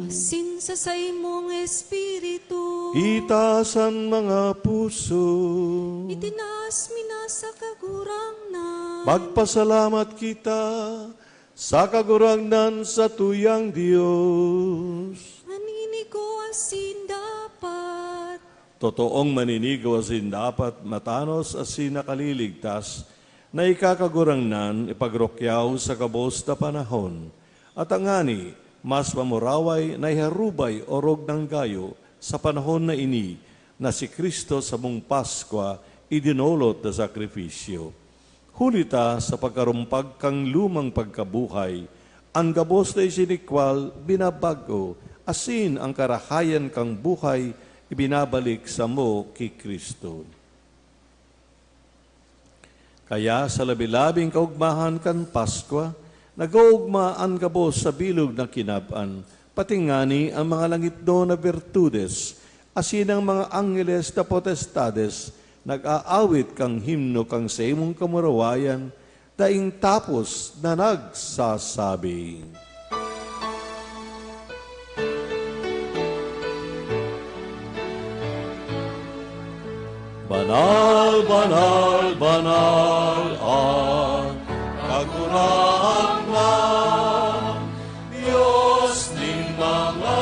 Asin sa imong espiritu, itasan mga puso, itinaas minasa kagurangnan. magpasalamat kita sa kagurangnan sa tuyang Diyos. Naninigo asin dapat, Totoong maninigo asin dapat matanos asin nakaliligtas, na ikakagurangnan ipagrokyaw sa kabos na panahon, at angani mas mamuraway na iharubay orog ng gayo sa panahon na ini, na si Kristo sa mong Paskwa idinolot na sakripisyo. Hulita sa pagkarumpag kang lumang pagkabuhay, ang gabos na isinikwal binabago, asin ang karahayan kang buhay ibinabalik sa mo ki Kristo. Kaya sa labi-labing kaugmahan kan Paskwa, nag-uugma ang gabos sa bilog na kinab-an, patingani ang mga langit do na virtudes, asin ang mga angeles na potestades, nag-aawit kang himno kang sa imong kamurawayan, daing tapos na nagsasabi. Banal, banal, banal ang kagurangnan, Diyos ning mga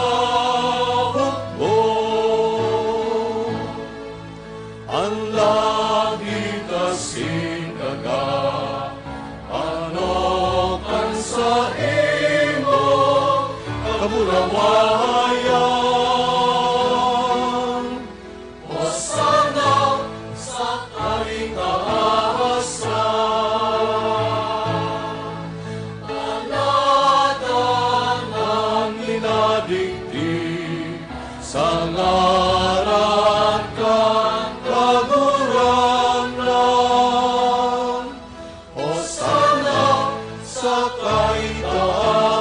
hukbo. Ang langit kasing kaga, ano kan sa imo kamurawayan. Sa ngaran kang kagurangnan, Hosana sa kaitaasan.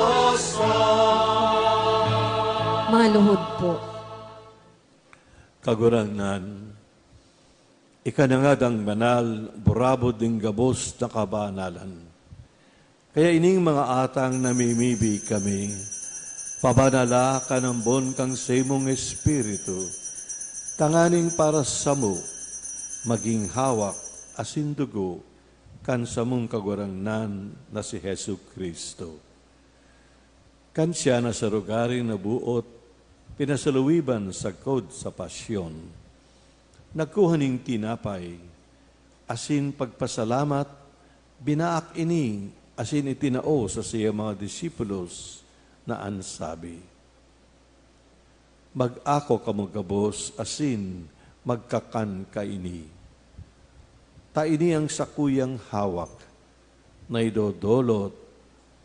maluhod po. Kagurangnan, ikanangadang banal, burabod ng gabos na kabanalan. Kaya ining mga atang namimibi kami, pabanala ka ng bon kang sa imong espiritu, tanganing para sa mo, maging hawak asin dugo, kan sa mong kagurangnan na si Hesu Kristo. Kan siya na sa rugaring na buot, pinasaluwiban sa kod sa pasyon. Nagkuhaning tinapay, asin pagpasalamat, binaak ini, asin itinao sa siya mga disipulos, na ansabi, mag-ako kamagabos asin magkakan kaini. Taini ang sakuyang hawak na idodolot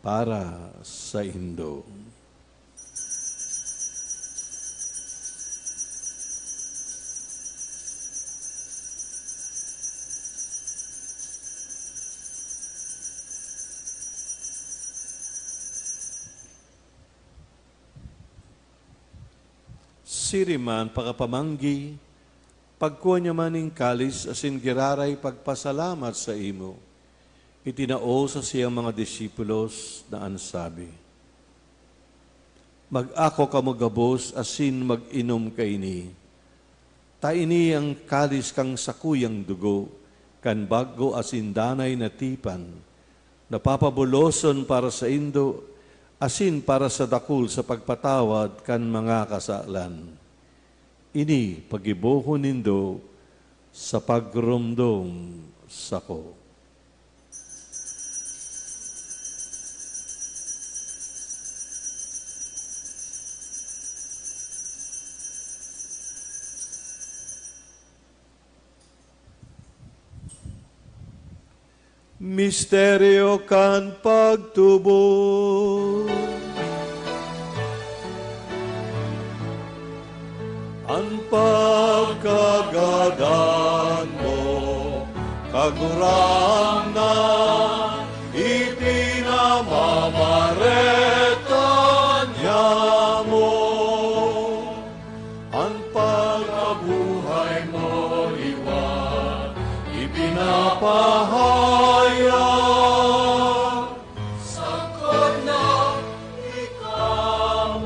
para sa indo. Siriman pakapamanggi, pagkuha niya maning kalis asin giraray pagpasalamat sa imo, itinao sa siyang mga disipulos na ansabi, mag-ako kamagabos asin mag-inom kaini. Taini ang kalis kang sakuyang dugo, kan bago asin danay na tipan, napapabuloson para sa indo, asin para sa dakul sa pagpatawad kan mga kasalan. ini pagibuhon nindo sa pagrumdum sako. Misteryo kan pagtubo. Ang pagkagadan mo, kagurang na ipinamamareta niya mo. Ang pagkabuhay mo, liwan, ipinapahayag. Sakot na ikaw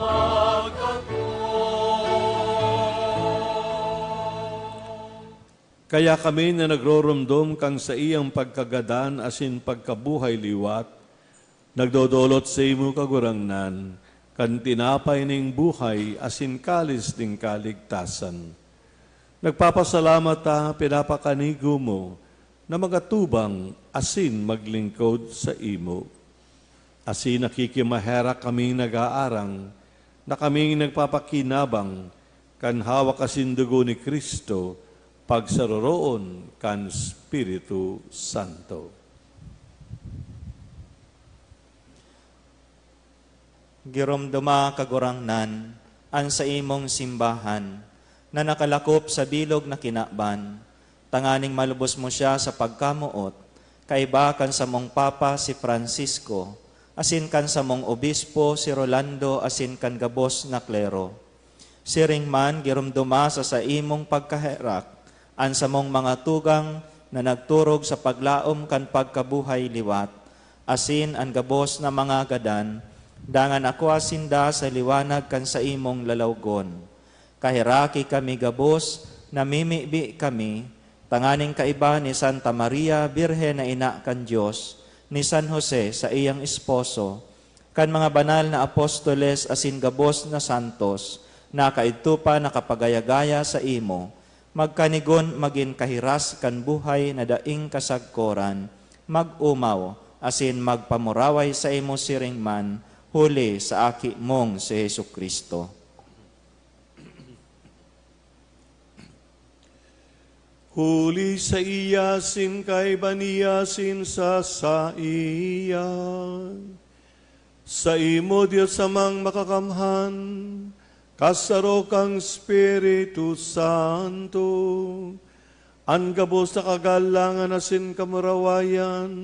Kaya kami na nagroromdom kang sa iyang pagkagadan asin pagkabuhay liwat, nagdodolot sa imo kagurangnan, kan tinapay ning buhay asin kalis ning kaligtasan. Nagpapasalamat ta pinapakanigo mo na magatubang asin maglingkod sa imo. Asin nakikimahera kaming nag-aarang, na kaming nagpapakinabang, kan hawak asin dugo ni Kristo, pagsaroroon kan Espiritu Santo. Giromdoma kagurangnan, an sa imong simbahan, na nakalakop sa bilog na kinakban, tanganing malubos mo siya sa pagkamuot, kaiba kan sa mong Papa si Francisco, asin kan sa mong Obispo si Rolando, asin kan gabos na klero. Siring man, giromdoma sa imong pagkaherak, an sa mong mga tugang na nagturog sa paglaom kan pagkabuhay liwat, asin an gabos na mga gadan, dangan ako asinda sa liwanag kan sa imong lalawgon. Kahiraki kami gabos, namimibi kami, tanganing kaiba ni Santa Maria, Birhen na ina kan Diyos, ni San Jose sa iyang esposo, kan mga banal na apostoles asin gabos na santos, na kaidto pa nakapagayagaya sa imo, magkanigon magin kahiras kan buhay na daing kasagkoran, mag-umaw, asin magpamuraway sa imo siring man, huli sa aki mong si Hesus Kristo. Huli sa iyasin kay baniyasin sa iyan. Sa imo Diyos amang makakamhan, kasaro kang Espiritu Santo, ang gabos na kagalangan asin kamurawayan,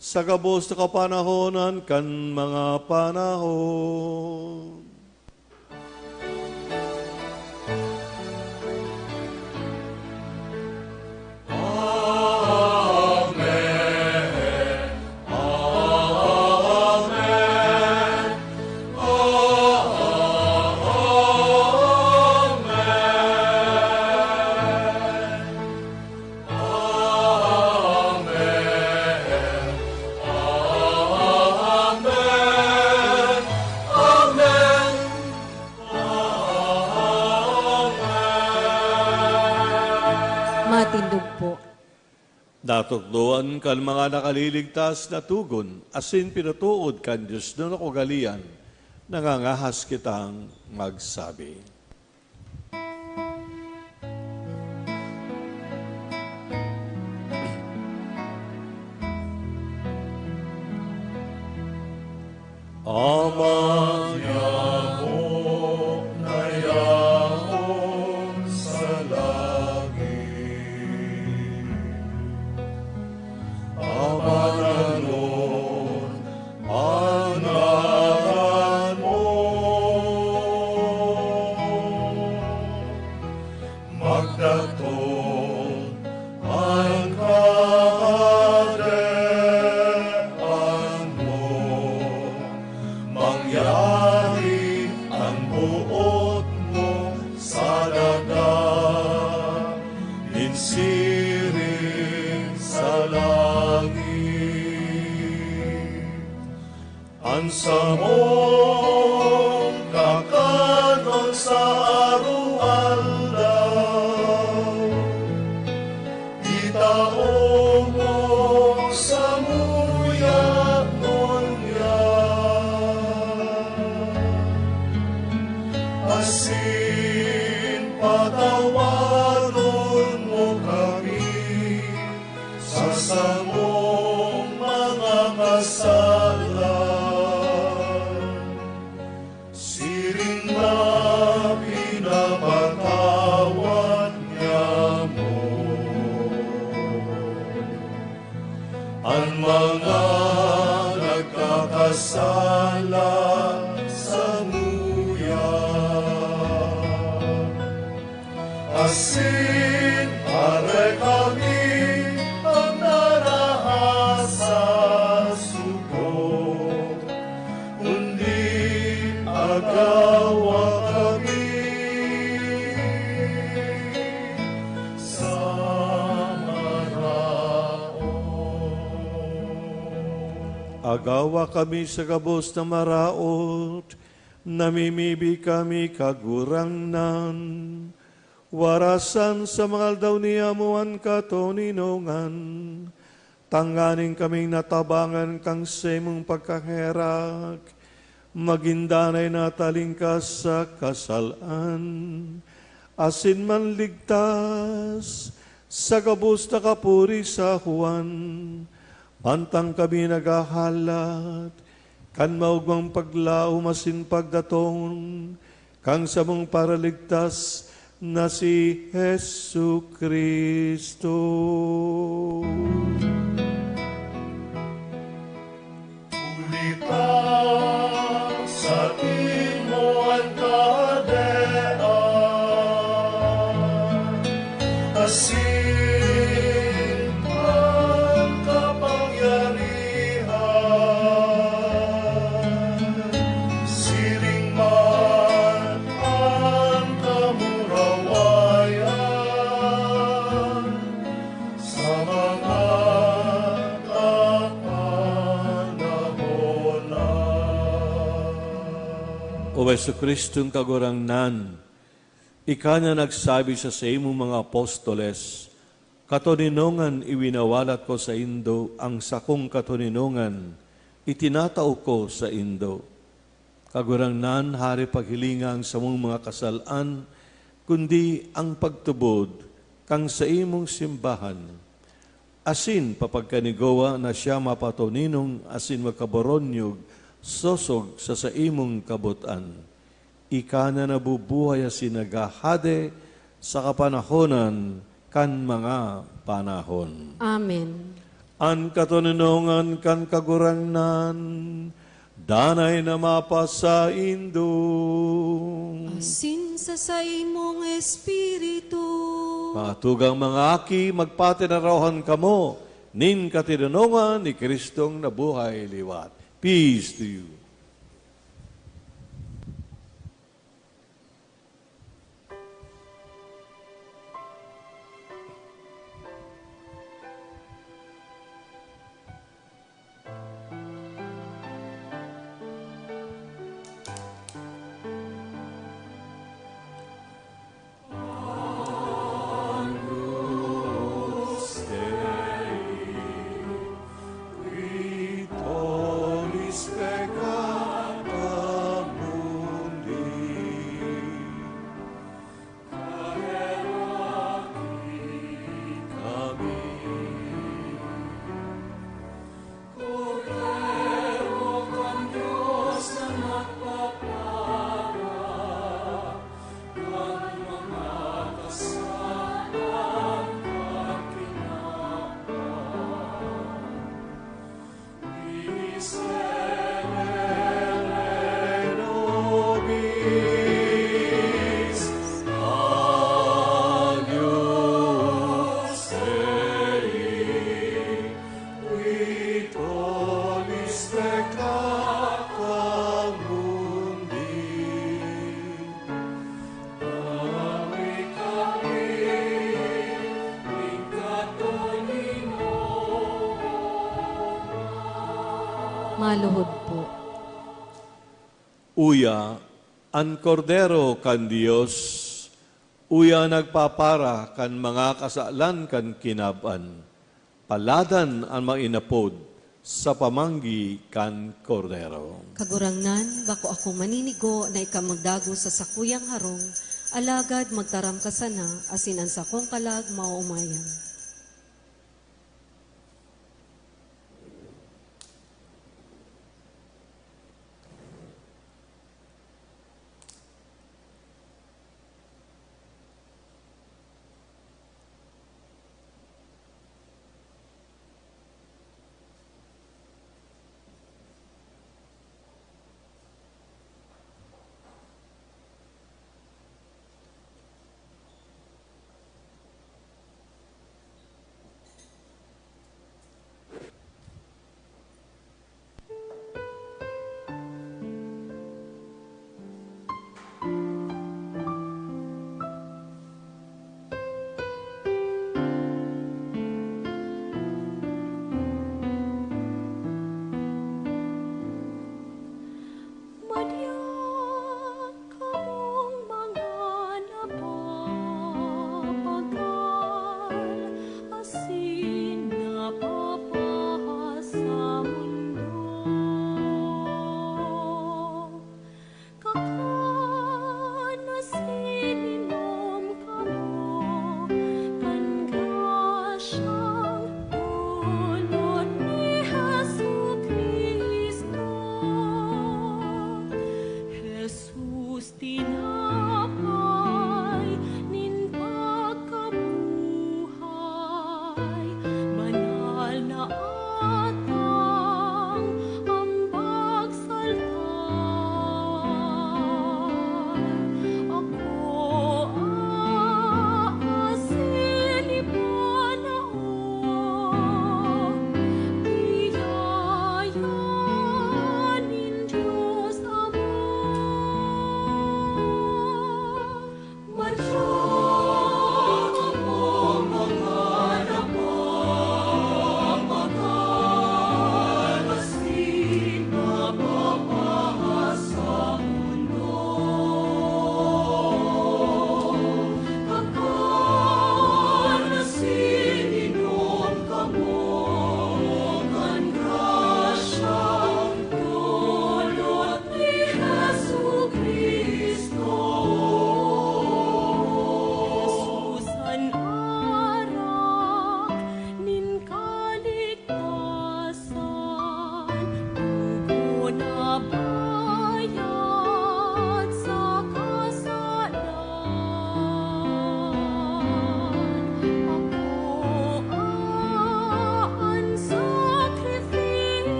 sa gabos na kapanahonan kan mga panahon. Matindog po. Natukdoan kan mga nakaliligtas na tugon, asin pinatuod kan Diyos na nakugalian, nangangahas kitang magsabi. Ama Yamo na yahon sa langit, Amananon ang ngalan mo, magdatong ang kaharian mo, mangyari ang buot mo sa dagat, insiring sa langit. Ansa mo kakanon sa aruan, sala sa nguya. Asin are kami ang narahasa sugo, undi agawa kami sa Agawa kami sa gabos na maraot, namimibi kami kagurangnan. Warasan sa mga aldaw ni amuan katoninongan, tanganing kaming natabangan kang semong pagkakerak, magindanay natalingkas sa kasalan, asin man ligtas, sa gabos na kapuri sa Juan, pantang kami nagahalat, kan maugmang paglao masin pagdatong, kang samong paraligtas na si Jesu Kristo. Ulita sa imo ang kadean, asin ang kapangyarihan, siring man ang kamurawayan, sa mga O Yesu Kristong kagurangnan, ika na nagsabi sa imong mga apostoles, katoninongan iwinawalat ko sa Indo, ang sakong katoninongan itinatao ko sa Indo. Kagurangnan, hari paghilingang sa mong mga kasalaan, kundi ang pagtubod kang sa imong simbahan. Asin papagkanigawa na siya mapatoninong asin makaboronyog sosog sa imong kabutan. Ika na nabubuhay asin nagahade sa kapanahonan kan mga panahon. Amen. An katoninongan kan kagurangnan, danay na mapasa Indo. Asin sa imong espiritu. Matugang mga aki, magpatinarawan kamo, nin katinunungan ni Kristong nabuhay liwat. Peace to you. Maluhod po. Uya, ang kordero kan Dios, uya nagpapara kan mga kasalan kan kinaban, paladan ang mga inapod sa pamanggi kan kordero. Kagurangnan, bako ako maninigo na ika magdago sa sakuyang harong, alagad magtaram ka sana, asin ang sakong kalag mauumayan.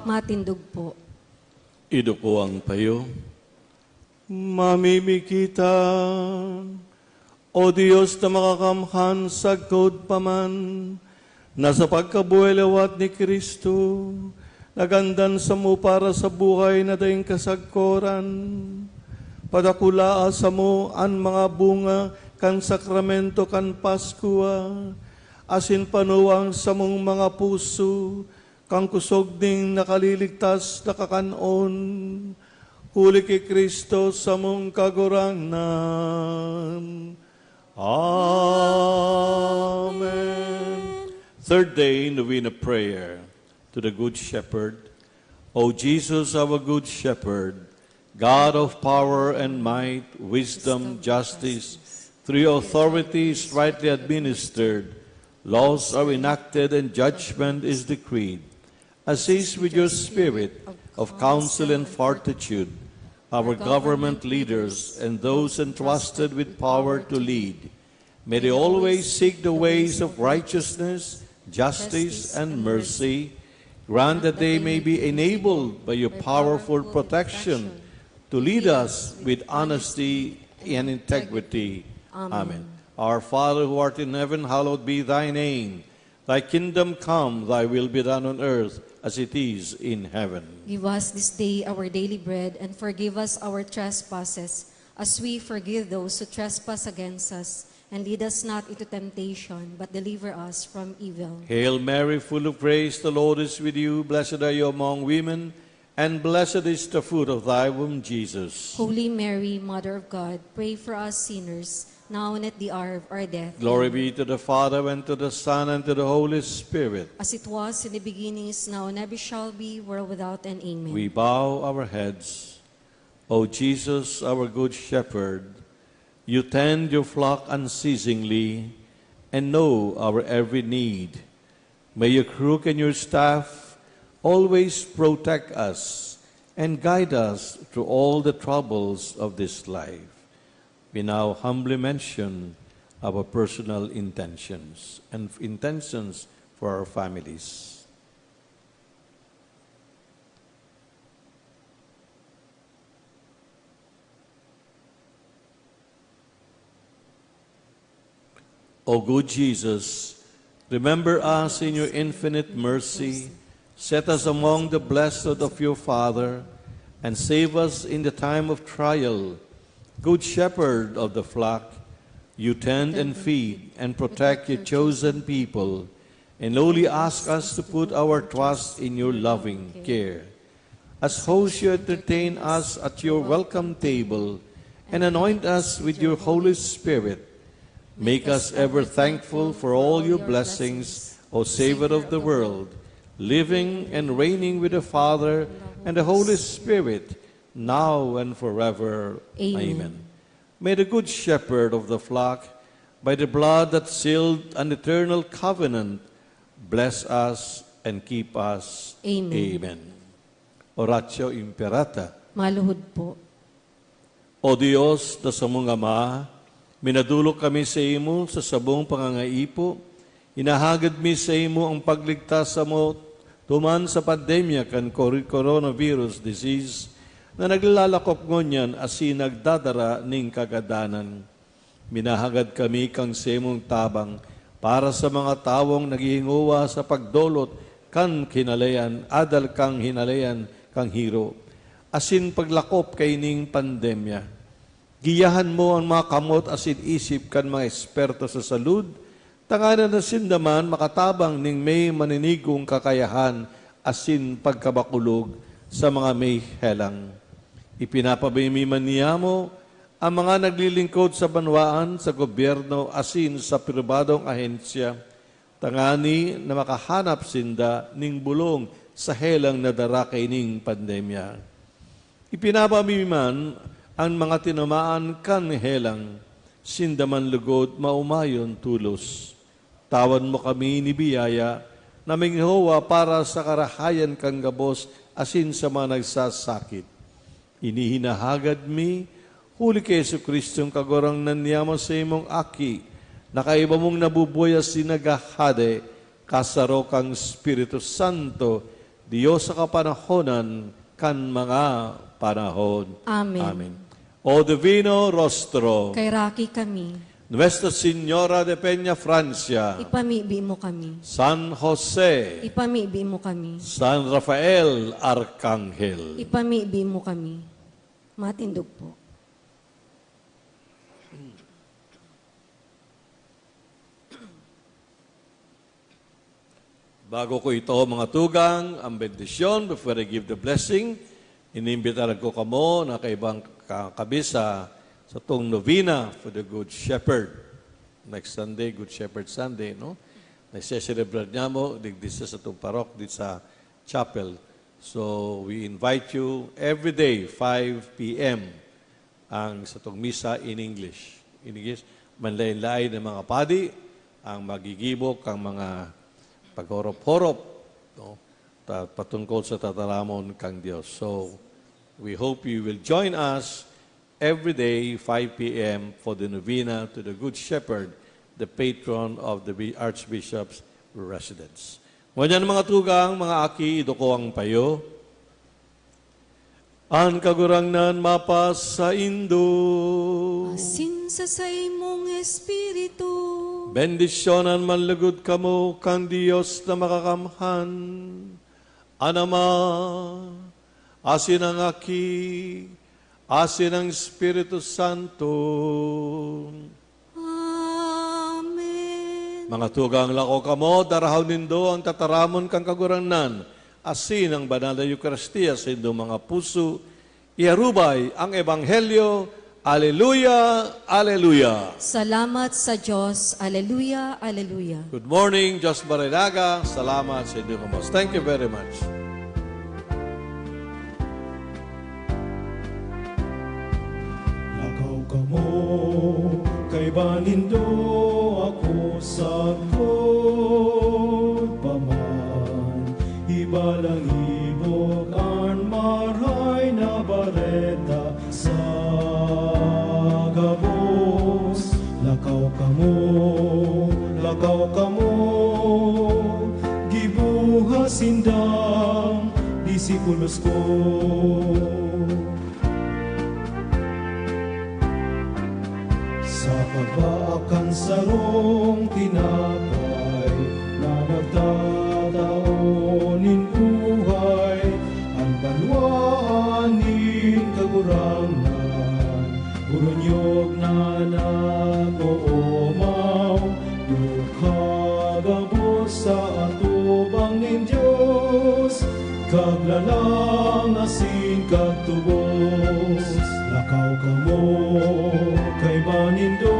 matindog po. Iduko ang payo. Mamimikitan, O Diyos na makakamhan sagkod paman, na sa pagkabuhay-lawat ni Kristo, nagandan sa mo para sa buhay na daing kasagkoran. Padakula sa mo ang mga bunga kan sakramento kan Paskua, asin panuwang sa mong mga puso, kang kusog ding nakaliligtas na kakanon, huli kay Kristo sa mong kagurangnan. Amen. Third day, Novena Prayer to the Good Shepherd. O Jesus, our Good Shepherd, God of power and might, wisdom, justice, through your authority is rightly administered, laws are enacted and judgment is decreed. Assist with your spirit of counsel and fortitude our government leaders and those entrusted with power to lead. May they always seek the ways of righteousness, justice, and mercy. Grant that they may be enabled by your powerful protection to lead us with honesty and integrity. Amen. Our Father who art in heaven, hallowed be thy name. Thy kingdom come, thy will be done on earth as it is in heaven. Give us this day our daily bread, and forgive us our trespasses, as we forgive those who trespass against us. And lead us not into temptation, but deliver us from evil. Hail Mary, full of grace, the Lord is with you. Blessed are you among women, and blessed is the fruit of thy womb, Jesus. Holy Mary, Mother of God, pray for us sinners, now and at the hour of our death. Glory be to the Father, and to the Son, and to the Holy Spirit. As it was in the beginning, is now, and ever shall be, world without end. Amen. We bow our heads. O Jesus, our good shepherd, you tend your flock unceasingly and know our every need. May your crook and your staff always protect us and guide us through all the troubles of this life. We now humbly mention our personal intentions and intentions for our families. O good Jesus, remember us in your infinite mercy, set us among the blessed of your Father, and save us in the time of trial. Good shepherd of the flock, you tend and feed and protect your chosen people, and lowly ask us to put our trust in your loving care. As hosts, you entertain us at your welcome table, and anoint us with your Holy Spirit. Make us ever thankful for all your blessings, O Savior of the world, living and reigning with the Father and the Holy Spirit, now and forever. Amen. May the Good Shepherd of the flock, by the blood that sealed an eternal covenant, bless us and keep us. Amen. Amen. Oratio Imperata. Maluhod po. O Diyos, na sa mong Ama, minadulok kami sa imo sa sabong pangangaipo. Inahagad mi sa imo ang pagligtas sa mo tuman sa pandemya kan coronavirus disease na naglalakop ngonyan asin nagdadara ning kagadanan. Minahagad kami kang semong tabang para sa mga tawong naghihinguwa sa pagdolot kan kinalayan, adal kang hinalayan kang hiro. Asin paglakop kay ning pandemya. Giyahan mo ang mga kamot asin isip kan mga eksperto sa salud, tanganan na sindaman makatabang ning may maninigong kakayahan asin pagkabakulog sa mga may helang. Ipinapabimiman niya mo ang mga naglilingkod sa banwaan, sa gobyerno asin sa pribadong ahensya, tangani na makahanap sinda ning bulong sa helang na dara kay ning pandemya. Ipinapabimiman ang mga tinamaan kan helang, sindaman lugod maumayon tulos. Tawan mo kami ni biyaya, na minghowa para sa karahayan kang gabos, asin sa mga nagsasakit. Inihinahagad mi, huli kay Jesucristo kagorang nanyamo sa imong aki, na kaiba mong nabubuya sinagahade, kasaro kang Espiritu Santo, Diyos sa kapanahonan, kan mga panahon. Amen. O Divino Rostro, Kay Raki kami, Nuestra Señora de Peña, Francia, ipamibi mo kami. San Jose, Ipamibi mo kami. San Rafael Arcangel, Ipamibi mo kami. Matindog po. bago ko ito mga tugang, ang bendisyon, before I give the blessing, inimbitaran ko kamo na kaibang kabisa sa tong novena for the Good Shepherd. Next Sunday, Good Shepherd Sunday, no? Nagse-celebrate niya mo, digdisa sa itong parok, di sa chapel. So, we invite you every day, 5 p.m., ang sa itong misa in English. In English, manlain-lain ng mga padi, ang magigibok, ang mga paghorop-horop, no? Patungkol sa tataramon kang Diyos. So, we hope you will join us every day, 5 p.m., for the novena to the Good Shepherd, the patron of the Archbishop's residence. Ngunyan mga tugang, mga aki, idoko ang payo. Ang kagurangnan mapas sa Indo. Asin sa mong espiritu. Bendisyonan manlugod kamo kang Diyos na makakamhan. Anama, asin ang aki, asin ang Espiritu Santo. Amen. Mga tugang lako kamo, darahaw nindo ang tataramon kang kagurangnan, asin ang banal na Eucharistia sa indo mga puso, iarubay ang Ebanghelyo. Alleluia, Alleluia. Salamat sa Diyos. Alleluia, Alleluia. Good morning, Diyos Barinaga. Salamat sa inyong kamos. Thank you very much. Lakaw ka mo, kay banindo ako sa paman. Ibalang ibog ang maray na bareta sa gabos. Lakaw ka mo, gibuhas indang disipulos ko. Sa pagbaakan sarong tinapay na nagtataonin buhay, ang balwaanin kagurangan, burunyog na nagoomaw, dukhagabos sa atubang nin Diyos, kaglalang asin kagtubos. Lakaw ka mo, kay banindo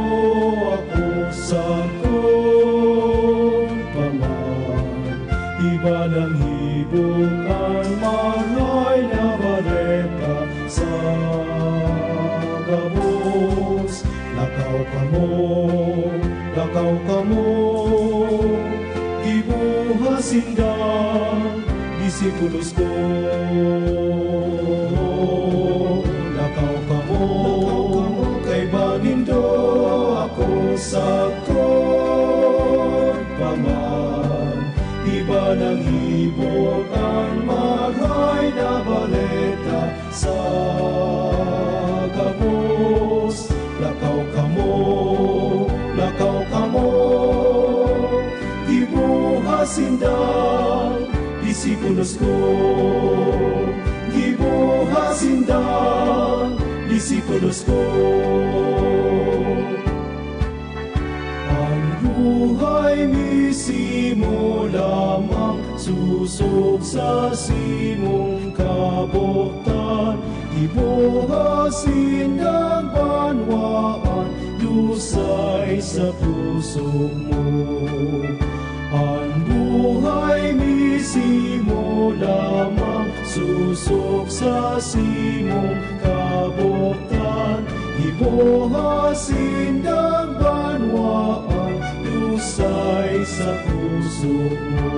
ako sa paman. Ibalang hibog ang maray na bareta sa gabos. Lakaw ka mo, gibuhas indang disipulos ko. Lakaw ka mo, kay banindo ako sa paman. Iba ng hibog ang maray na baleta sa gabos. Lakaw ka mo, gibuhas indang disipulos ko. Gibuhas indang disipulos ko. Ang buhay misimo lamang, susog sa simong kabuktan. Gibuhasin ng banwaan, dusay sa puso mo. Ang buhay misimo lamang, susok sa simong kabuktan. Gibuhasin ng banwaan, dusay sa puso mo.